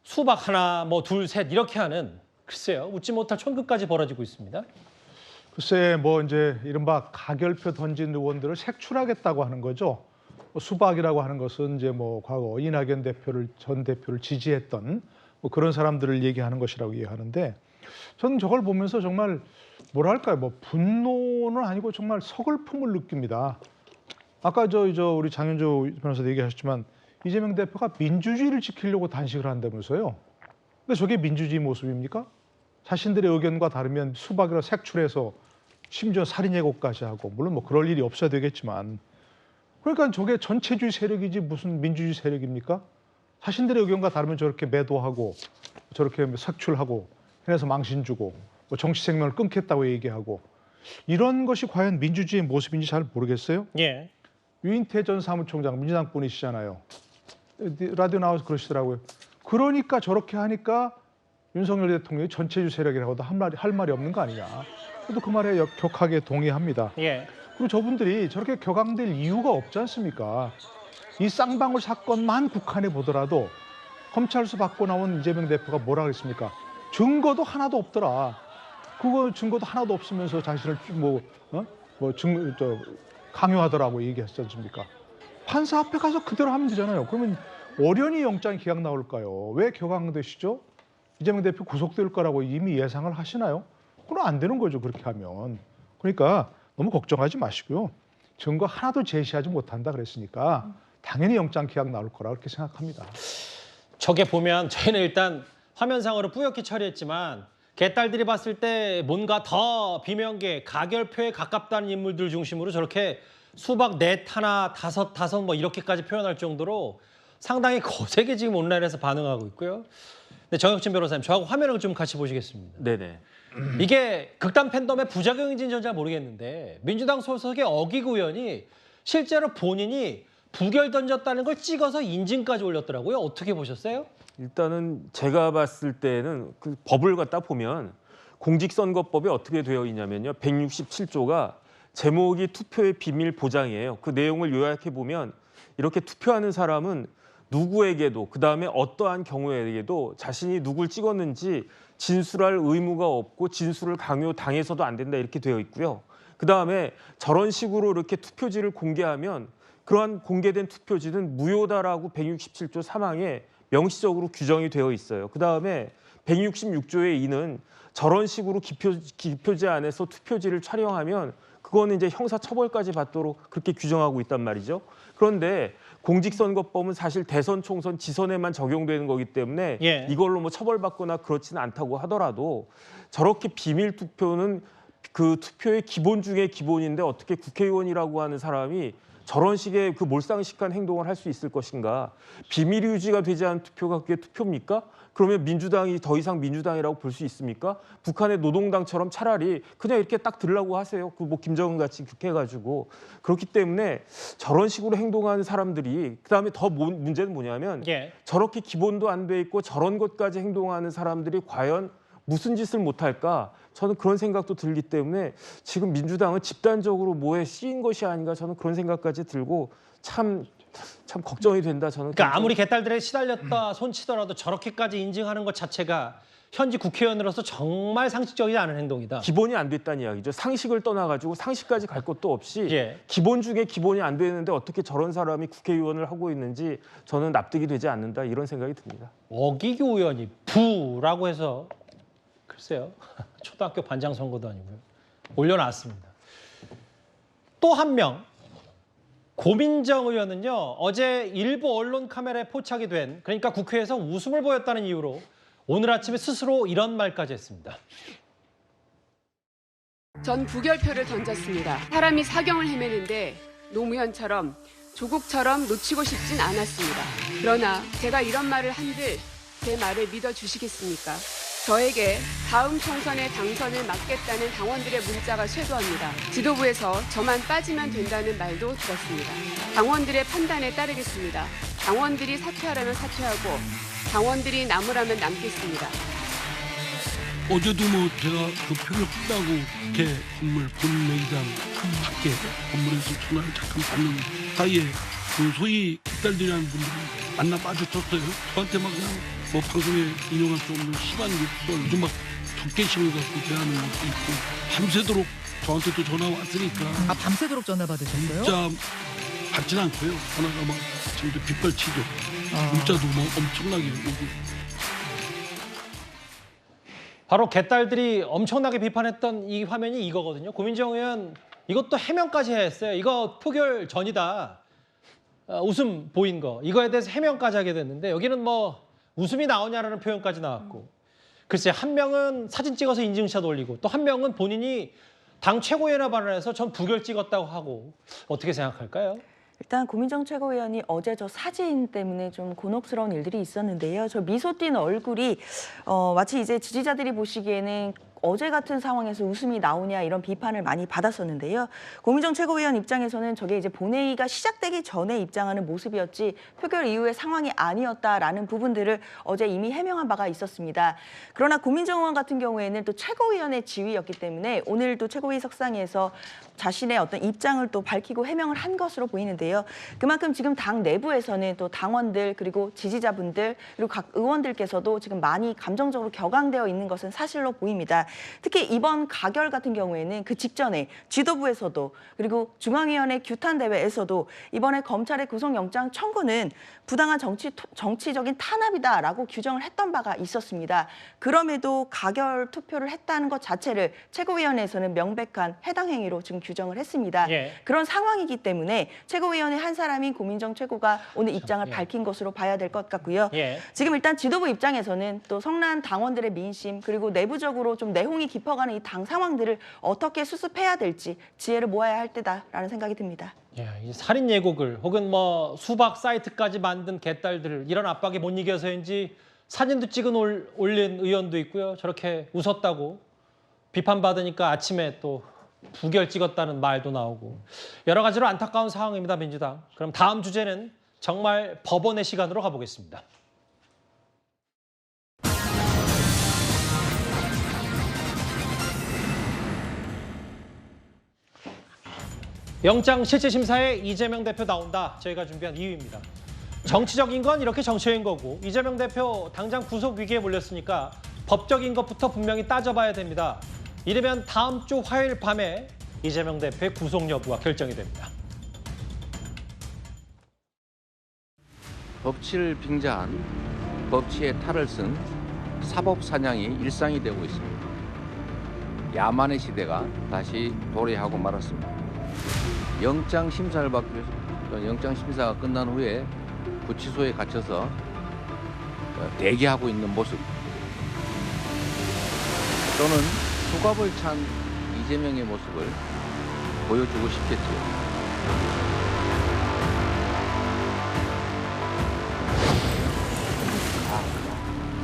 [SPEAKER 1] 수박 하나, 뭐 둘, 셋 이렇게 하는 글쎄요, 웃지 못할 촌극까지 벌어지고 있습니다.
[SPEAKER 8] 글쎄 뭐 이제 이른바 가결표 던진 의원들을 색출하겠다고 하는 거죠. 수박이라고 하는 것은 이제 뭐 과거 이낙연 전 대표를 지지했던 뭐 그런 사람들을 얘기하는 것이라고 이해하는데 저는 저걸 보면서 정말 뭐랄까요, 뭐 분노는 아니고 정말 서글픔을 느낍니다. 아까 저 우리 장현조 변호사도 얘기하셨지만 이재명 대표가 민주주의를 지키려고 단식을 한다면서요. 근데 저게 민주주의 모습입니까? 자신들의 의견과 다르면 수박이라 색출해서 심지어 살인 예고까지 하고, 물론 뭐 그럴 일이 없어야 되겠지만, 그러니까 저게 전체주의 세력이지 무슨 민주주의 세력입니까? 자신들의 의견과 다르면 저렇게 매도하고 저렇게 색출하고 해서 망신 주고 뭐 정치 생명을 끊겠다고 얘기하고, 이런 것이 과연 민주주의의 모습인지 잘 모르겠어요.
[SPEAKER 1] 예.
[SPEAKER 8] 유인태 전 사무총장 민주당 분이시잖아요. 라디오 나와서 그러시더라고요. 그러니까 저렇게 하니까 윤석열 대통령이 전체주의 세력이라고도 할 말이 없는 거 아니냐. 저도 그 말에 격하게 동의합니다.
[SPEAKER 1] 예.
[SPEAKER 8] 그리고 저분들이 저렇게 격앙될 이유가 없지 않습니까? 이 쌍방울 사건만 국한해 보더라도 검찰 수 받고 나온 이재명 대표가 뭐라 그랬습니까? 증거도 하나도 없더라. 그거 증거도 하나도 없으면서 자신을 강요하더라고 얘기했지 않습니까? 판사 앞에 가서 그대로 하면 되잖아요. 그러면 어련히 영장이 기각 나올까요? 왜 격앙되시죠? 이재명 대표 구속될 거라고 이미 예상을 하시나요? 그건 안 되는 거죠, 그렇게 하면. 그러니까 너무 걱정하지 마시고요. 증거 하나도 제시하지 못한다 그랬으니까 당연히 영장 기각 나올 거라 그렇게 생각합니다.
[SPEAKER 1] 저게 보면 저희는 일단 화면상으로 뿌옇게 처리했지만 개딸들이 봤을 때 뭔가 더 비명계, 가결표에 가깝다는 인물들 중심으로 저렇게 수박 4타나 5 뭐 이렇게까지 표현할 정도로 상당히 거세게 지금 온라인에서 반응하고 있고요. 근데 정혁진 변호사님, 저하고 화면을 좀 같이 보시겠습니다.
[SPEAKER 7] 네네.
[SPEAKER 1] 이게 극단 팬덤의 부작용인지는 전 잘 모르겠는데 민주당 소속의 어기구 의원이 실제로 본인이 부결 던졌다는 걸 찍어서 인증까지 올렸더라고요. 어떻게 보셨어요?
[SPEAKER 7] 일단은 제가 봤을 때는 그 법을 갖다 보면 공직선거법에 어떻게 되어 있냐면요. 167조가 제목이 투표의 비밀 보장이에요. 그 내용을 요약해 보면 이렇게 투표하는 사람은 누구에게도, 그다음에 어떠한 경우에게도 자신이 누굴 찍었는지 진술할 의무가 없고 진술을 강요당해서도 안 된다, 이렇게 되어 있고요. 그다음에 저런 식으로 이렇게 투표지를 공개하면 그러한 공개된 투표지는 무효다라고 167조 3항에 명시적으로 규정이 되어 있어요. 그다음에 166조의 2는 저런 식으로 기표지 안에서 투표지를 촬영하면 그거는 이제 형사처벌까지 받도록 그렇게 규정하고 있단 말이죠. 그런데 공직선거법은 사실 대선, 총선, 지선에만 적용되는 거기 때문에 이걸로 뭐 처벌받거나 그렇지는 않다고 하더라도 저렇게 비밀 투표는 그 투표의 기본 중에 기본인데 어떻게 국회의원이라고 하는 사람이 저런 식의 그 몰상식한 행동을 할 수 있을 것인가? 비밀 유지가 되지 않은 투표가 그게 투표입니까? 그러면 민주당이 더 이상 민주당이라고 볼 수 있습니까? 북한의 노동당처럼 차라리 그냥 이렇게 딱 들라고 하세요. 그 뭐 김정은 같이 그렇게 해가지고. 그렇기 때문에 저런 식으로 행동하는 사람들이, 그다음에 더 문제는 뭐냐면 저렇게 기본도 안 돼 있고 저런 것까지 행동하는 사람들이 과연 무슨 짓을 못할까? 저는 그런 생각도 들기 때문에 지금 민주당은 집단적으로 뭐에 씌인 것이 아닌가, 저는 그런 생각까지 들고 참 걱정이 된다. 저는.
[SPEAKER 1] 그러니까 아무리 개딸들에 시달렸다 손치더라도 저렇게까지 인증하는 것 자체가 현직 국회의원으로서 정말 상식적이지 않은 행동이다.
[SPEAKER 7] 기본이 안 됐다는 이야기죠. 상식을 떠나가지고 상식까지 갈 것도 없이 기본 중에 기본이 안 되는데 어떻게 저런 사람이 국회의원을 하고 있는지 저는 납득이 되지 않는다, 이런 생각이 듭니다.
[SPEAKER 1] 어기구 의원이 부라고 해서 글쎄요. 초등학교 반장 선거도 아니고요. 올려놨습니다. 또 한 명. 고민정 의원은요. 어제 일부 언론 카메라에 포착이 된, 그러니까 국회에서 웃음을 보였다는 이유로 오늘 아침에 스스로 이런 말까지 했습니다.
[SPEAKER 15] 전 부결표를 던졌습니다. 사람이 사경을 헤매는데 노무현처럼 조국처럼 놓치고 싶진 않았습니다. 그러나 제가 이런 말을 한들 제 말을 믿어주시겠습니까? 저에게 다음 총선에 당선을 막겠다는 당원들의 문자가 쇄도합니다. 지도부에서 저만 빠지면 된다는 말도 들었습니다. 당원들의 판단에 따르겠습니다. 당원들이 사퇴하라면 사퇴하고 당원들이 남으라면 남겠습니다.
[SPEAKER 16] 어제도 뭐 제가 그 표를 끝나고 개 건물 본회의장 밖에 건물에서 전화를 잠깐 받는 사이에 그 소위 딸들이라는 분들이 만나 빠져쳤어요. 저한테 막 그냥 뭐 방송에 인용할 수 없는 심한 욕설, 요즘 막 적개심을 갖고 대하는 것도 있고, 밤새도록 저한테도 전화 왔으니까.
[SPEAKER 17] 아, 밤새도록 전화 받으셨어요?
[SPEAKER 16] 진짜 받진 않고요. 전화가 막 지금도 빗발치죠. 문자도 뭐 엄청나게 오고.
[SPEAKER 1] 바로 개딸들이 엄청나게 비판했던 이 화면이 이거거든요. 고민정 의원 이것도 해명까지 했어요. 이거 표결 전이다. 웃음 보인 거. 이거에 대해서 해명까지 하게 됐는데 여기는 뭐 웃음이 나오냐라는 표현까지 나왔고. 글쎄 한 명은 사진 찍어서 인증샷 올리고 또 한 명은 본인이 당 최고위원회 발언에서 전 부결 찍었다고 하고 어떻게 생각할까요?
[SPEAKER 9] 일단 고민정 최고위원이 어제 저 사진 때문에 좀 곤혹스러운 일들이 있었는데요. 저 미소 띈 얼굴이 마치 이제 지지자들이 보시기에는 어제 같은 상황에서 웃음이 나오냐 이런 비판을 많이 받았었는데요. 고민정 최고위원 입장에서는 저게 이제 본회의가 시작되기 전에 입장하는 모습이었지 표결 이후의 상황이 아니었다라는 부분들을 어제 이미 해명한 바가 있었습니다. 그러나 고민정 의원 같은 경우에는 또 최고위원의 지위였기 때문에 오늘 또 최고위 석상에서 자신의 어떤 입장을 또 밝히고 해명을 한 것으로 보이는데요. 그만큼 지금 당 내부에서는 또 당원들 그리고 지지자분들 그리고 각 의원들께서도 지금 많이 감정적으로 격앙되어 있는 것은 사실로 보입니다. 특히 이번 가결 같은 경우에는 그 직전에 지도부에서도 그리고 중앙위원회 규탄 대회에서도 이번에 검찰의 구속영장 청구는 부당한 정치적인 탄압이다라고 규정을 했던 바가 있었습니다. 그럼에도 가결 투표를 했다는 것 자체를 최고위원회에서는 명백한 해당 행위로 지금 규정을 했습니다.
[SPEAKER 1] 예.
[SPEAKER 9] 그런 상황이기 때문에 최고위원회 한 사람인 고민정 최고가 오늘 입장을 밝힌 것으로 봐야 될 것 같고요.
[SPEAKER 1] 예.
[SPEAKER 9] 지금 일단 지도부 입장에서는 또 성난 당원들의 민심 그리고 내부적으로 좀 내홍이 깊어가는 이 당 상황들을 어떻게 수습해야 될지 지혜를 모아야 할 때다라는 생각이 듭니다.
[SPEAKER 1] 이 살인 예고글 혹은 뭐 수박 사이트까지 만든 개딸들 이런 압박에 못 이겨서인지 사진도 찍은 올린 의원도 있고요. 저렇게 웃었다고 비판받으니까 아침에 또 부결 찍었다는 말도 나오고 여러 가지로 안타까운 상황입니다. 민주당. 그럼 다음 주제는 정말 법원의 시간으로 가보겠습니다. 영장 실질심사에 이재명 대표 나온다. 저희가 준비한 이유입니다. 정치적인 건 이렇게 정치적인 거고 이재명 대표 당장 구속 위기에 몰렸으니까 법적인 것부터 분명히 따져봐야 됩니다. 이르면 다음 주 화요일 밤에 이재명 대표의 구속 여부가 결정이 됩니다.
[SPEAKER 2] 법치를 빙자한 법치의 탈을 쓴 사법 사냥이 일상이 되고 있습니다. 야만의 시대가 다시 도래하고 말았습니다. 영장 심사를 받기 위해서 영장 심사가 끝난 후에 구치소에 갇혀서 대기하고 있는 모습. 또는 수갑을 찬 이재명의 모습을 보여주고 싶겠지요.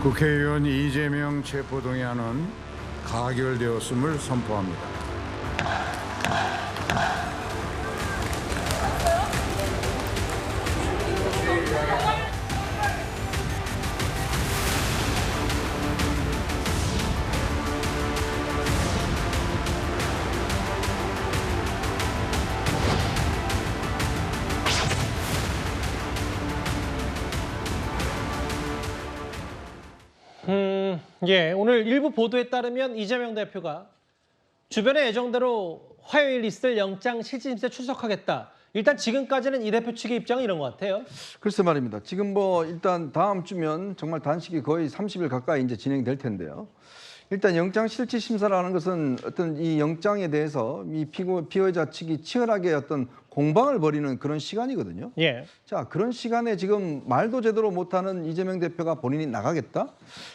[SPEAKER 5] 국회의원 이재명 체포동의안은 가결되었음을 선포합니다.
[SPEAKER 1] 오늘 일부 보도에 따르면 이재명 대표가 주변의 예정대로 화요일 있을 영장 실질심사에 출석하겠다. 일단 지금까지는 이 대표 측의 입장은 이런 것 같아요.
[SPEAKER 6] 글쎄 말입니다. 지금 뭐 일단 다음 주면 정말 단식이 거의 30일 가까이 이제 진행될 텐데요. 일단 영장 실질 심사라는 것은 어떤 이 영장에 대해서 이 피의자 측이 치열하게 어떤 공방을 벌이는 그런 시간이거든요.
[SPEAKER 1] 예.
[SPEAKER 6] 자, 그런 시간에 지금 말도 제대로 못하는 이재명 대표가 본인이 나가겠다?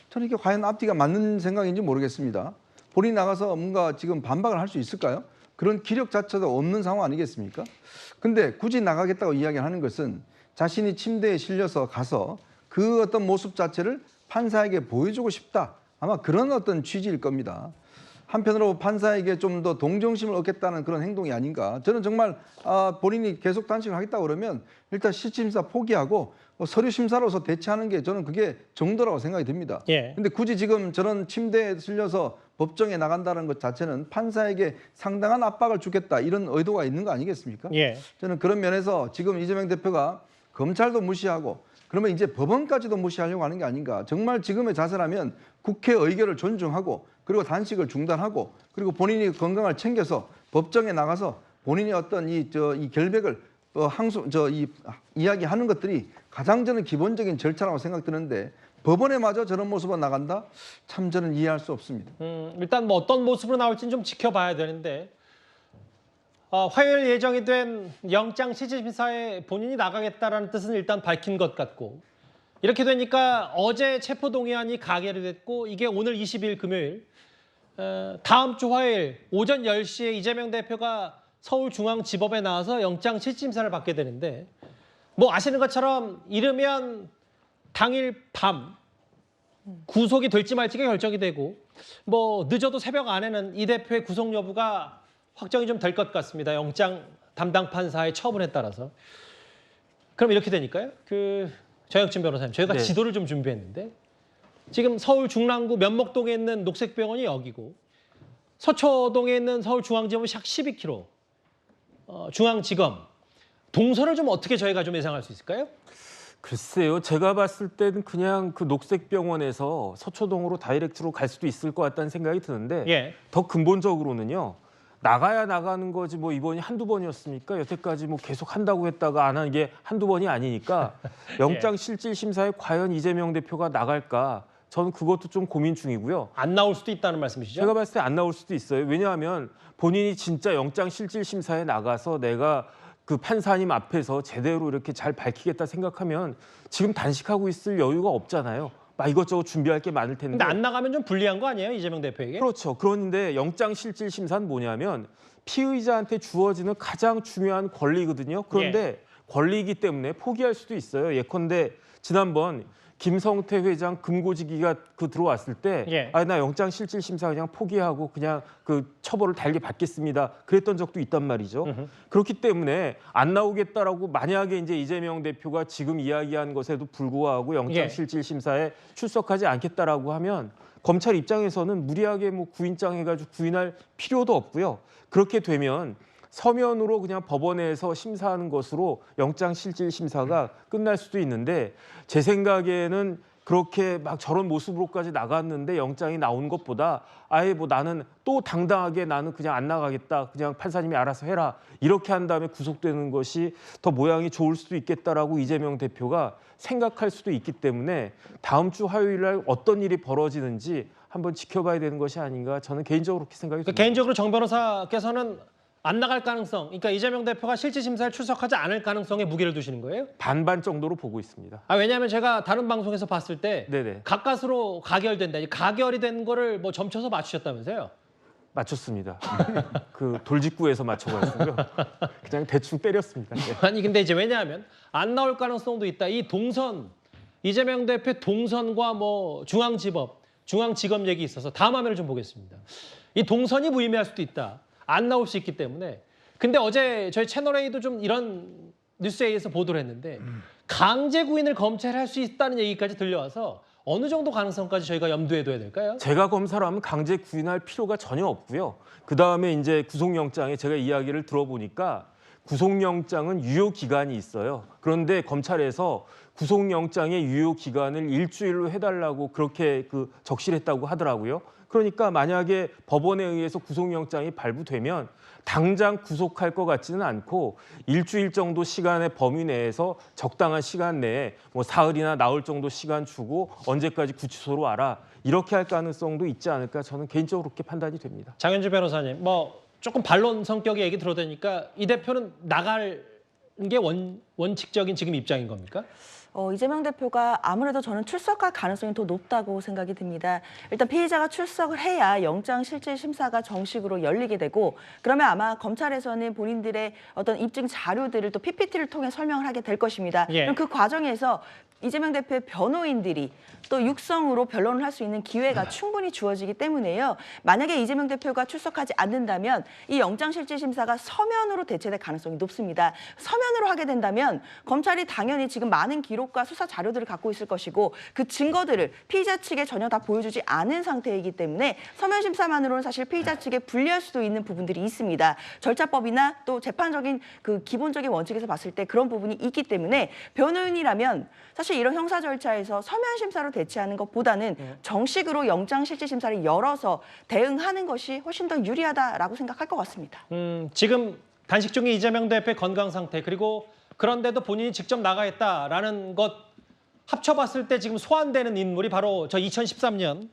[SPEAKER 6] 저는 이게 과연 앞뒤가 맞는 생각인지 모르겠습니다. 본인이 나가서 뭔가 지금 반박을 할 수 있을까요? 그런 기력 자체도 없는 상황 아니겠습니까? 근데 굳이 나가겠다고 이야기하는 것은 자신이 침대에 실려서 가서 그 어떤 모습 자체를 판사에게 보여주고 싶다. 아마 그런 어떤 취지일 겁니다. 한편으로 판사에게 좀 더 동정심을 얻겠다는 그런 행동이 아닌가. 저는 정말 본인이 계속 단식을 하겠다고 그러면 일단 실질심사 포기하고 서류 심사로서 대체하는 게 저는 그게 정도라고 생각이 듭니다.
[SPEAKER 1] 예.
[SPEAKER 6] 근데 굳이 지금 저런 침대에 실려서 법정에 나간다는 것 자체는 판사에게 상당한 압박을 주겠다 이런 의도가 있는 거 아니겠습니까?
[SPEAKER 1] 예.
[SPEAKER 6] 저는 그런 면에서 지금 이재명 대표가 검찰도 무시하고 그러면 이제 법원까지도 무시하려고 하는 게 아닌가. 정말 지금의 자세라면 국회 의결을 존중하고 그리고 단식을 중단하고 그리고 본인이 건강을 챙겨서 법정에 나가서 본인이 어떤 이 결백을 이야기하는 것들이 가장 저는 기본적인 절차라고 생각드는데 법원에마저 저런 모습으로 나간다? 참 저는 이해할 수 없습니다.
[SPEAKER 1] 일단 뭐 어떤 모습으로 나올지는 좀 지켜봐야 되는데 화요일 예정이 된 영장 실질심사에 본인이 나가겠다라는 뜻은 일단 밝힌 것 같고 이렇게 되니까 어제 체포동의안이 가결이 됐고 이게 오늘 20일 금요일 다음 주 화요일 오전 10시에 이재명 대표가 서울중앙지법에 나와서 영장 실질심사를 받게 되는데 뭐 아시는 것처럼 이르면 당일 밤 구속이 될지 말지가 결정이 되고 뭐 늦어도 새벽 안에는 이 대표의 구속 여부가 확정이 좀 될 것 같습니다. 영장 담당 판사의 처분에 따라서. 그럼 이렇게 되니까요. 정혁진 변호사님, 저희가
[SPEAKER 7] 네.
[SPEAKER 1] 지도를 좀 준비했는데 지금 서울 중랑구 면목동에 있는 녹색병원이 여기고 서초동에 있는 서울중앙지법은 약 12km, 중앙지검, 동선을 좀 어떻게 저희가 좀 예상할 수 있을까요?
[SPEAKER 7] 글쎄요. 제가 봤을 때는 그냥 그 녹색병원에서 서초동으로 다이렉트로 갈 수도 있을 것 같다는 생각이 드는데
[SPEAKER 1] 예.
[SPEAKER 7] 더 근본적으로는요. 나가야 나가는 거지 뭐 이번이 한두 번이었습니까? 여태까지 뭐 계속 한다고 했다가 안 하는 게 한두 번이 아니니까 영장 실질 심사에 과연 이재명 대표가 나갈까? 저는 그것도 좀 고민 중이고요.
[SPEAKER 1] 안 나올 수도 있다는 말씀이시죠?
[SPEAKER 7] 제가 봤을 때 안 나올 수도 있어요. 왜냐하면 본인이 진짜 영장 실질 심사에 나가서 내가 그 판사님 앞에서 제대로 이렇게 잘 밝히겠다 생각하면 지금 단식하고 있을 여유가 없잖아요. 막 이것저것 준비할 게 많을 텐데.
[SPEAKER 1] 근데 안 나가면 좀 불리한 거 아니에요? 이재명 대표에게?
[SPEAKER 7] 그렇죠. 그런데 영장 실질 심사는 뭐냐면 피의자한테 주어지는 가장 중요한 권리거든요. 그런데 권리이기 때문에 포기할 수도 있어요. 예컨대 지난번 김성태 회장 금고지기가 들어왔을 때 나 영장 실질 심사 그냥 포기하고 그냥 그 처벌을 달게 받겠습니다. 그랬던 적도 있단 말이죠. 그렇기 때문에 안 나오겠다라고 만약에 이제 이재명 대표가 지금 이야기한 것에도 불구하고 영장 실질 심사에 출석하지 않겠다라고 하면 검찰 입장에서는 무리하게 뭐 구인장 해가지고 구인할 필요도 없고요. 그렇게 되면 서면으로 그냥 법원에서 심사하는 것으로 영장 실질 심사가 끝날 수도 있는데 제 생각에는 그렇게 막 저런 모습으로까지 나갔는데 영장이 나온 것보다 아예 뭐 나는 또 당당하게 나는 그냥 안 나가겠다. 그냥 판사님이 알아서 해라. 이렇게 한 다음에 구속되는 것이 더 모양이 좋을 수도 있겠다라고 이재명 대표가 생각할 수도 있기 때문에 다음 주 화요일 날 어떤 일이 벌어지는지 한번 지켜봐야 되는 것이 아닌가 저는 개인적으로 그렇게 생각이 듭니다.
[SPEAKER 1] 개인적으로 정 변호사께서는 안 나갈 가능성, 그러니까 이재명 대표가 실질 심사에 출석하지 않을 가능성에 무게를 두시는 거예요?
[SPEAKER 7] 반반 정도로 보고 있습니다.
[SPEAKER 1] 왜냐하면 제가 다른 방송에서 봤을 때
[SPEAKER 7] 네네.
[SPEAKER 1] 가까스로 가결된다. 가결이 된 거를 뭐 점쳐서 맞추셨다면서요?
[SPEAKER 7] 맞췄습니다. 그 돌직구에서 맞춰가지고요. 그냥 대충 때렸습니다. 네.
[SPEAKER 1] 아니 근데 이제 왜냐하면 안 나올 가능성도 있다. 이 동선, 이재명 대표 동선과 뭐 중앙지법, 중앙지검 얘기 있어서 다음 화면을 좀 보겠습니다. 이 동선이 무의미할 수도 있다. 안 나올 수 있기 때문에. 근데 어제 저희 채널A도 좀 이런 뉴스에 의해서 보도를 했는데 강제 구인을 검찰이 할 수 있다는 얘기까지 들려와서 어느 정도 가능성까지 저희가 염두에 둬야 될까요?
[SPEAKER 7] 제가 검사를 하면 강제 구인할 필요가 전혀 없고요. 그다음에 이제 구속영장에 제가 이야기를 들어보니까 구속영장은 유효기간이 있어요. 그런데 검찰에서 구속영장의 유효기간을 일주일로 해달라고 그렇게 적시했다고 하더라고요. 그러니까 만약에 법원에 의해서 구속영장이 발부되면 당장 구속할 것 같지는 않고 일주일 정도 시간의 범위 내에서 적당한 시간 내에 뭐 사흘이나 나흘 정도 시간 주고 언제까지 구치소로 와라 이렇게 할 가능성도 있지 않을까 저는 개인적으로 그렇게 판단이 됩니다.
[SPEAKER 1] 장현주 변호사님, 뭐 조금 반론 성격의 얘기 들어보니까 이 대표는 나갈 게 원칙적인 지금 입장인 겁니까?
[SPEAKER 9] 이재명 대표가 아무래도 저는 출석할 가능성이 더 높다고 생각이 듭니다. 일단 피의자가 출석을 해야 영장 실질 심사가 정식으로 열리게 되고 그러면 아마 검찰에서는 본인들의 어떤 입증 자료들을 또 PPT를 통해 설명을 하게 될 것입니다. 그럼 그 과정에서 이재명 대표의 변호인들이 또 육성으로 변론을 할 수 있는 기회가 충분히 주어지기 때문에요. 만약에 이재명 대표가 출석하지 않는다면 이 영장실질심사가 서면으로 대체될 가능성이 높습니다. 서면으로 하게 된다면 검찰이 당연히 지금 많은 기록과 수사 자료들을 갖고 있을 것이고 그 증거들을 피의자 측에 전혀 다 보여주지 않은 상태이기 때문에 서면 심사만으로는 사실 피의자 측에 불리할 수도 있는 부분들이 있습니다. 절차법이나 또 재판적인 그 기본적인 원칙에서 봤을 때 그런 부분이 있기 때문에 변호인이라면 사실 이런 형사 절차에서 서면 심사로 대체하는 것보다는 정식으로 영장 실질 심사를 열어서 대응하는 것이 훨씬 더 유리하다라고 생각할 것 같습니다.
[SPEAKER 1] 지금 단식 중인 이재명 대표의 건강 상태 그리고 그런데도 본인이 직접 나가겠다라는 것 합쳐봤을 때 지금 소환되는 인물이 바로 저 2013년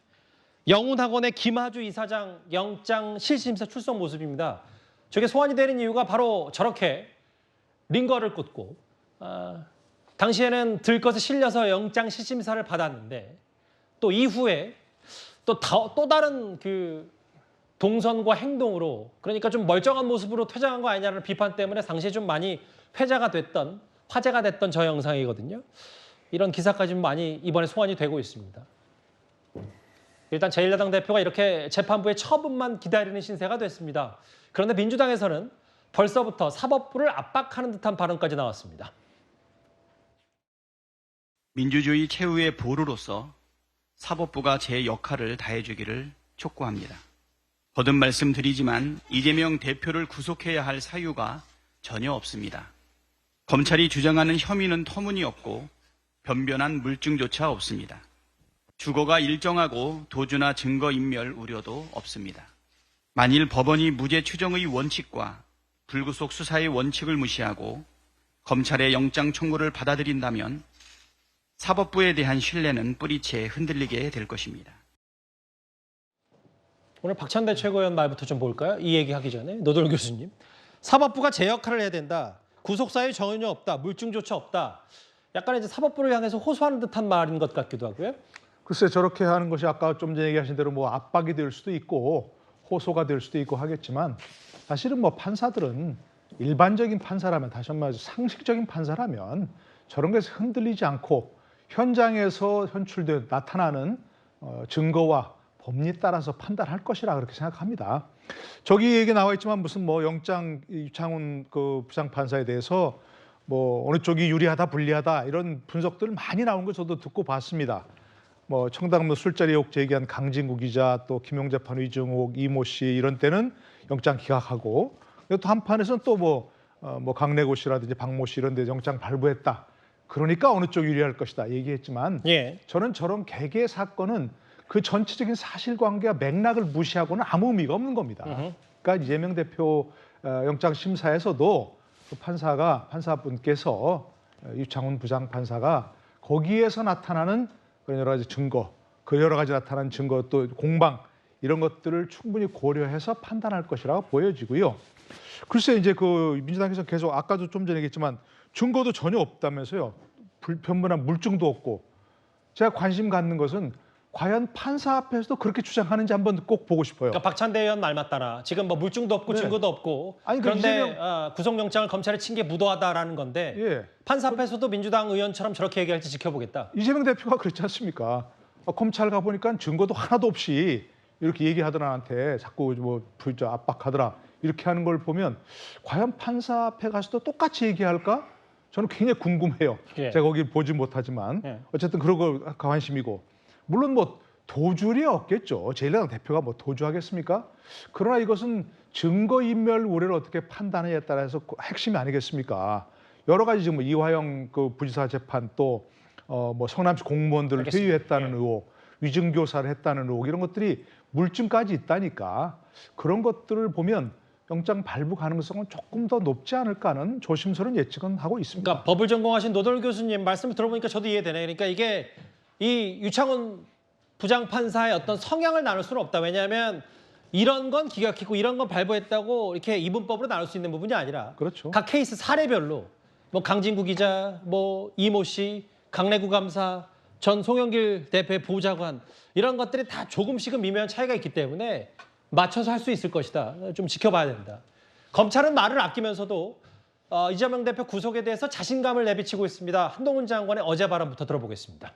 [SPEAKER 1] 영훈학원의 김하주 이사장 영장 실질심사 출석 모습입니다. 저게 소환이 되는 이유가 바로 저렇게 링거를 꽂고 당시에는 들것에 실려서 영장 실질심사를 받았는데 또 이후에 또 다른 그 동선과 행동으로 그러니까 좀 멀쩡한 모습으로 퇴장한 거 아니냐는 비판 때문에 당시에 좀 많이 화제가 됐던 저 영상이거든요. 이런 기사까지 많이 이번에 소환이 되고 있습니다. 일단 제1야당 대표가 이렇게 재판부의 처분만 기다리는 신세가 됐습니다. 그런데 민주당에서는 벌써부터 사법부를 압박하는 듯한 발언까지 나왔습니다.
[SPEAKER 18] 민주주의 최후의 보루로서 사법부가 제 역할을 다해주기를 촉구합니다. 거듭 말씀드리지만 이재명 대표를 구속해야 할 사유가 전혀 없습니다. 검찰이 주장하는 혐의는 터무니없고 변변한 물증조차 없습니다. 주거가 일정하고 도주나 증거인멸 우려도 없습니다. 만일 법원이 무죄 추정의 원칙과 불구속 수사의 원칙을 무시하고 검찰의 영장 청구를 받아들인다면 사법부에 대한 신뢰는 뿌리채 흔들리게 될 것입니다.
[SPEAKER 1] 오늘 박찬대 최고위원 말부터 좀 볼까요? 이 얘기하기 전에 노돌 교수님. 사법부가 제 역할을 해야 된다. 구속사유 전혀 없다. 물증조차 없다. 약간 이제 사법부를 향해서 호소하는 듯한 말인 것 같기도 하고요.
[SPEAKER 8] 글쎄 저렇게 하는 것이 아까 좀 전에 얘기하신 대로 뭐 압박이 될 수도 있고 호소가 될 수도 있고 하겠지만 사실은 뭐 판사들은 일반적인 판사라면 다시 한번 말해서 상식적인 판사라면 저런 것에 흔들리지 않고 현장에서 나타나는 증거와 법리에 따라서 판단할 것이라 그렇게 생각합니다. 저기 얘기 나와 있지만 무슨 뭐 영장 유창훈 그 부장판사에 대해서 뭐 어느 쪽이 유리하다 불리하다 이런 분석들 많이 나온 거 저도 듣고 봤습니다. 뭐 청담로 술자리 의혹 제기한 강진구 기자 또 김용재판 위증혹 이모 씨 이런 때는 영장 기각하고 또 한판에서는 또 뭐 강래구 씨라든지 박모 씨 이런 데 영장 발부했다. 그러니까 어느 쪽 유리할 것이다 얘기했지만 저는 저런 개개 사건은 그 전체적인 사실관계와 맥락을 무시하고는 아무 의미가 없는 겁니다. 그러니까 이재명 대표 영장 심사에서도 그 판사분께서 유창훈 부장판사가 거기에서 나타나는 여러 가지 증거, 그 여러 가지 나타난 증거 또 공방 이런 것들을 충분히 고려해서 판단할 것이라고 보여지고요. 글쎄 이제 그 민주당에서 계속 아까도 좀 전에 얘기했지만 증거도 전혀 없다면서요. 불편분한 물증도 없고 제가 관심 갖는 것은 과연 판사 앞에서도 그렇게 주장하는지 한번 꼭 보고 싶어요.
[SPEAKER 1] 그러니까 박찬대 의원 말 맞다나 지금 뭐 물증도 없고 증거도 없고 그런데 구속영장을 검찰에 친 게 무도하다라는 건데 판사 앞에서도 민주당 의원처럼 저렇게 얘기할지 지켜보겠다.
[SPEAKER 8] 이재명 대표가 그렇지 않습니까? 검찰 가보니까 증거도 하나도 없이 이렇게 얘기하더라 나한테 자꾸 뭐 압박하더라 이렇게 하는 걸 보면 과연 판사 앞에 가서도 똑같이 얘기할까? 저는 굉장히 궁금해요. 제가 거기 보지 못하지만 어쨌든 그런 거 관심이고 물론 뭐 도주리 없겠죠. 제1야당 대표가 뭐 도주하겠습니까? 그러나 이것은 증거인멸 우려를 어떻게 판단하느냐에 따라서 핵심이 아니겠습니까? 여러 가지 지금 이화영 그 부지사 재판 또 뭐 성남시 공무원들을 회유했다는 의혹, 위증교사를 했다는 의혹 이런 것들이 물증까지 있다니까 그런 것들을 보면 영장 발부 가능성은 조금 더 높지 않을까 하는 조심스러운 예측은 하고 있습니다.
[SPEAKER 1] 그러니까 법을 전공하신 노돌 교수님 말씀을 들어보니까 저도 이해되네. 그러니까 이게 이 유창훈 부장판사의 어떤 성향을 나눌 수는 없다. 왜냐하면 이런 건 기각했고 이런 건 발부했다고 이렇게 이분법으로 나눌 수 있는 부분이 아니라 각 케이스 사례별로 뭐 강진구 기자, 뭐 이모 씨, 강래구 감사, 전 송영길 대표의 보좌관 이런 것들이 다 조금씩은 미묘한 차이가 있기 때문에 맞춰서 할 수 있을 것이다. 좀 지켜봐야 된다. 검찰은 말을 아끼면서도 이재명 대표 구속에 대해서 자신감을 내비치고 있습니다. 한동훈 장관의 어제 발언부터 들어보겠습니다.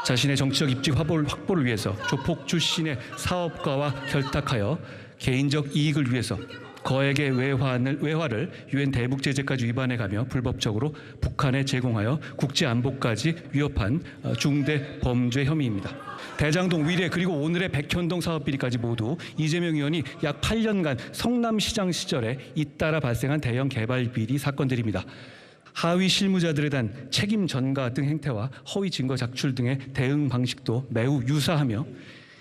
[SPEAKER 19] 자신의 정치적 입지 확보를 위해서 조폭 출신의 사업가와 결탁하여 개인적 이익을 위해서 거액의 외화를 유엔 대북 제재까지 위반해가며 불법적으로 북한에 제공하여 국제 안보까지 위협한 중대 범죄 혐의입니다. 대장동 위례 그리고 오늘의 백현동 사업 비리까지 모두 이재명 의원이 약 8년간 성남시장 시절에 잇따라 발생한 대형 개발 비리 사건들입니다. 하위 실무자들에 대한 책임 전가 등 행태와 허위 증거 작출 등의 대응 방식도 매우 유사하며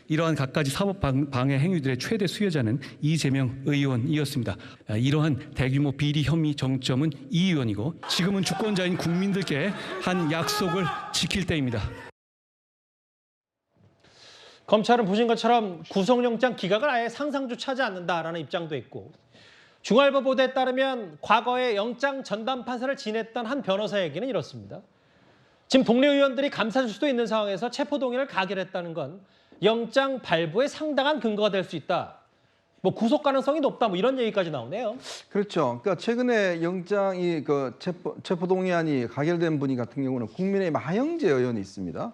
[SPEAKER 19] 이러한 갖가지 사법 방해 행위들의 최대 수혜자는 이재명 의원이었습니다. 이러한 대규모 비리 혐의 정점은 이 의원이고 지금은 주권자인 국민들께 한 약속을 지킬 때입니다.
[SPEAKER 1] 검찰은 보신 것처럼 구속영장 기각을 아예 상상조차 하지 않는다라는 입장도 있고, 중앙일보 보도에 따르면 과거에 영장 전담 판사를 지냈던 한 변호사 얘기는 이렇습니다. 지금 동료 의원들이 감사줄 수도 있는 상황에서 체포동의를 가결했다는 건 영장 발부에 상당한 근거가 될 수 있다. 뭐 구속 가능성이 높다. 뭐 이런 얘기까지 나오네요.
[SPEAKER 6] 그렇죠. 그러니까 최근에 영장이 체포동의안이 가결된 분이 같은 경우는 국민의힘 하영재 의원이 있습니다.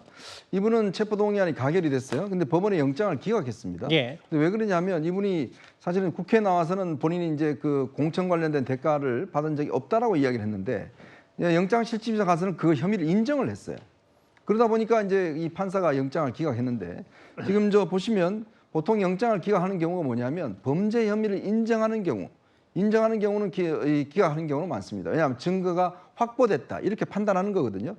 [SPEAKER 6] 이분은 체포동의안이 가결이 됐어요. 근데 법원에 영장을 기각했습니다.
[SPEAKER 1] 예.
[SPEAKER 6] 근데 왜 그러냐면 이분이 사실은 국회에 나와서는 본인이 이제 그 공천 관련된 대가를 받은 적이 없다라고 이야기를 했는데 영장실질심사 가서는 그 혐의를 인정을 했어요. 그러다 보니까 이제 이 판사가 영장을 기각했는데 지금 보시면 보통 영장을 기각하는 경우가 뭐냐면 범죄 혐의를 인정하는 경우는 기각하는 경우는 많습니다. 왜냐하면 증거가 확보됐다 이렇게 판단하는 거거든요.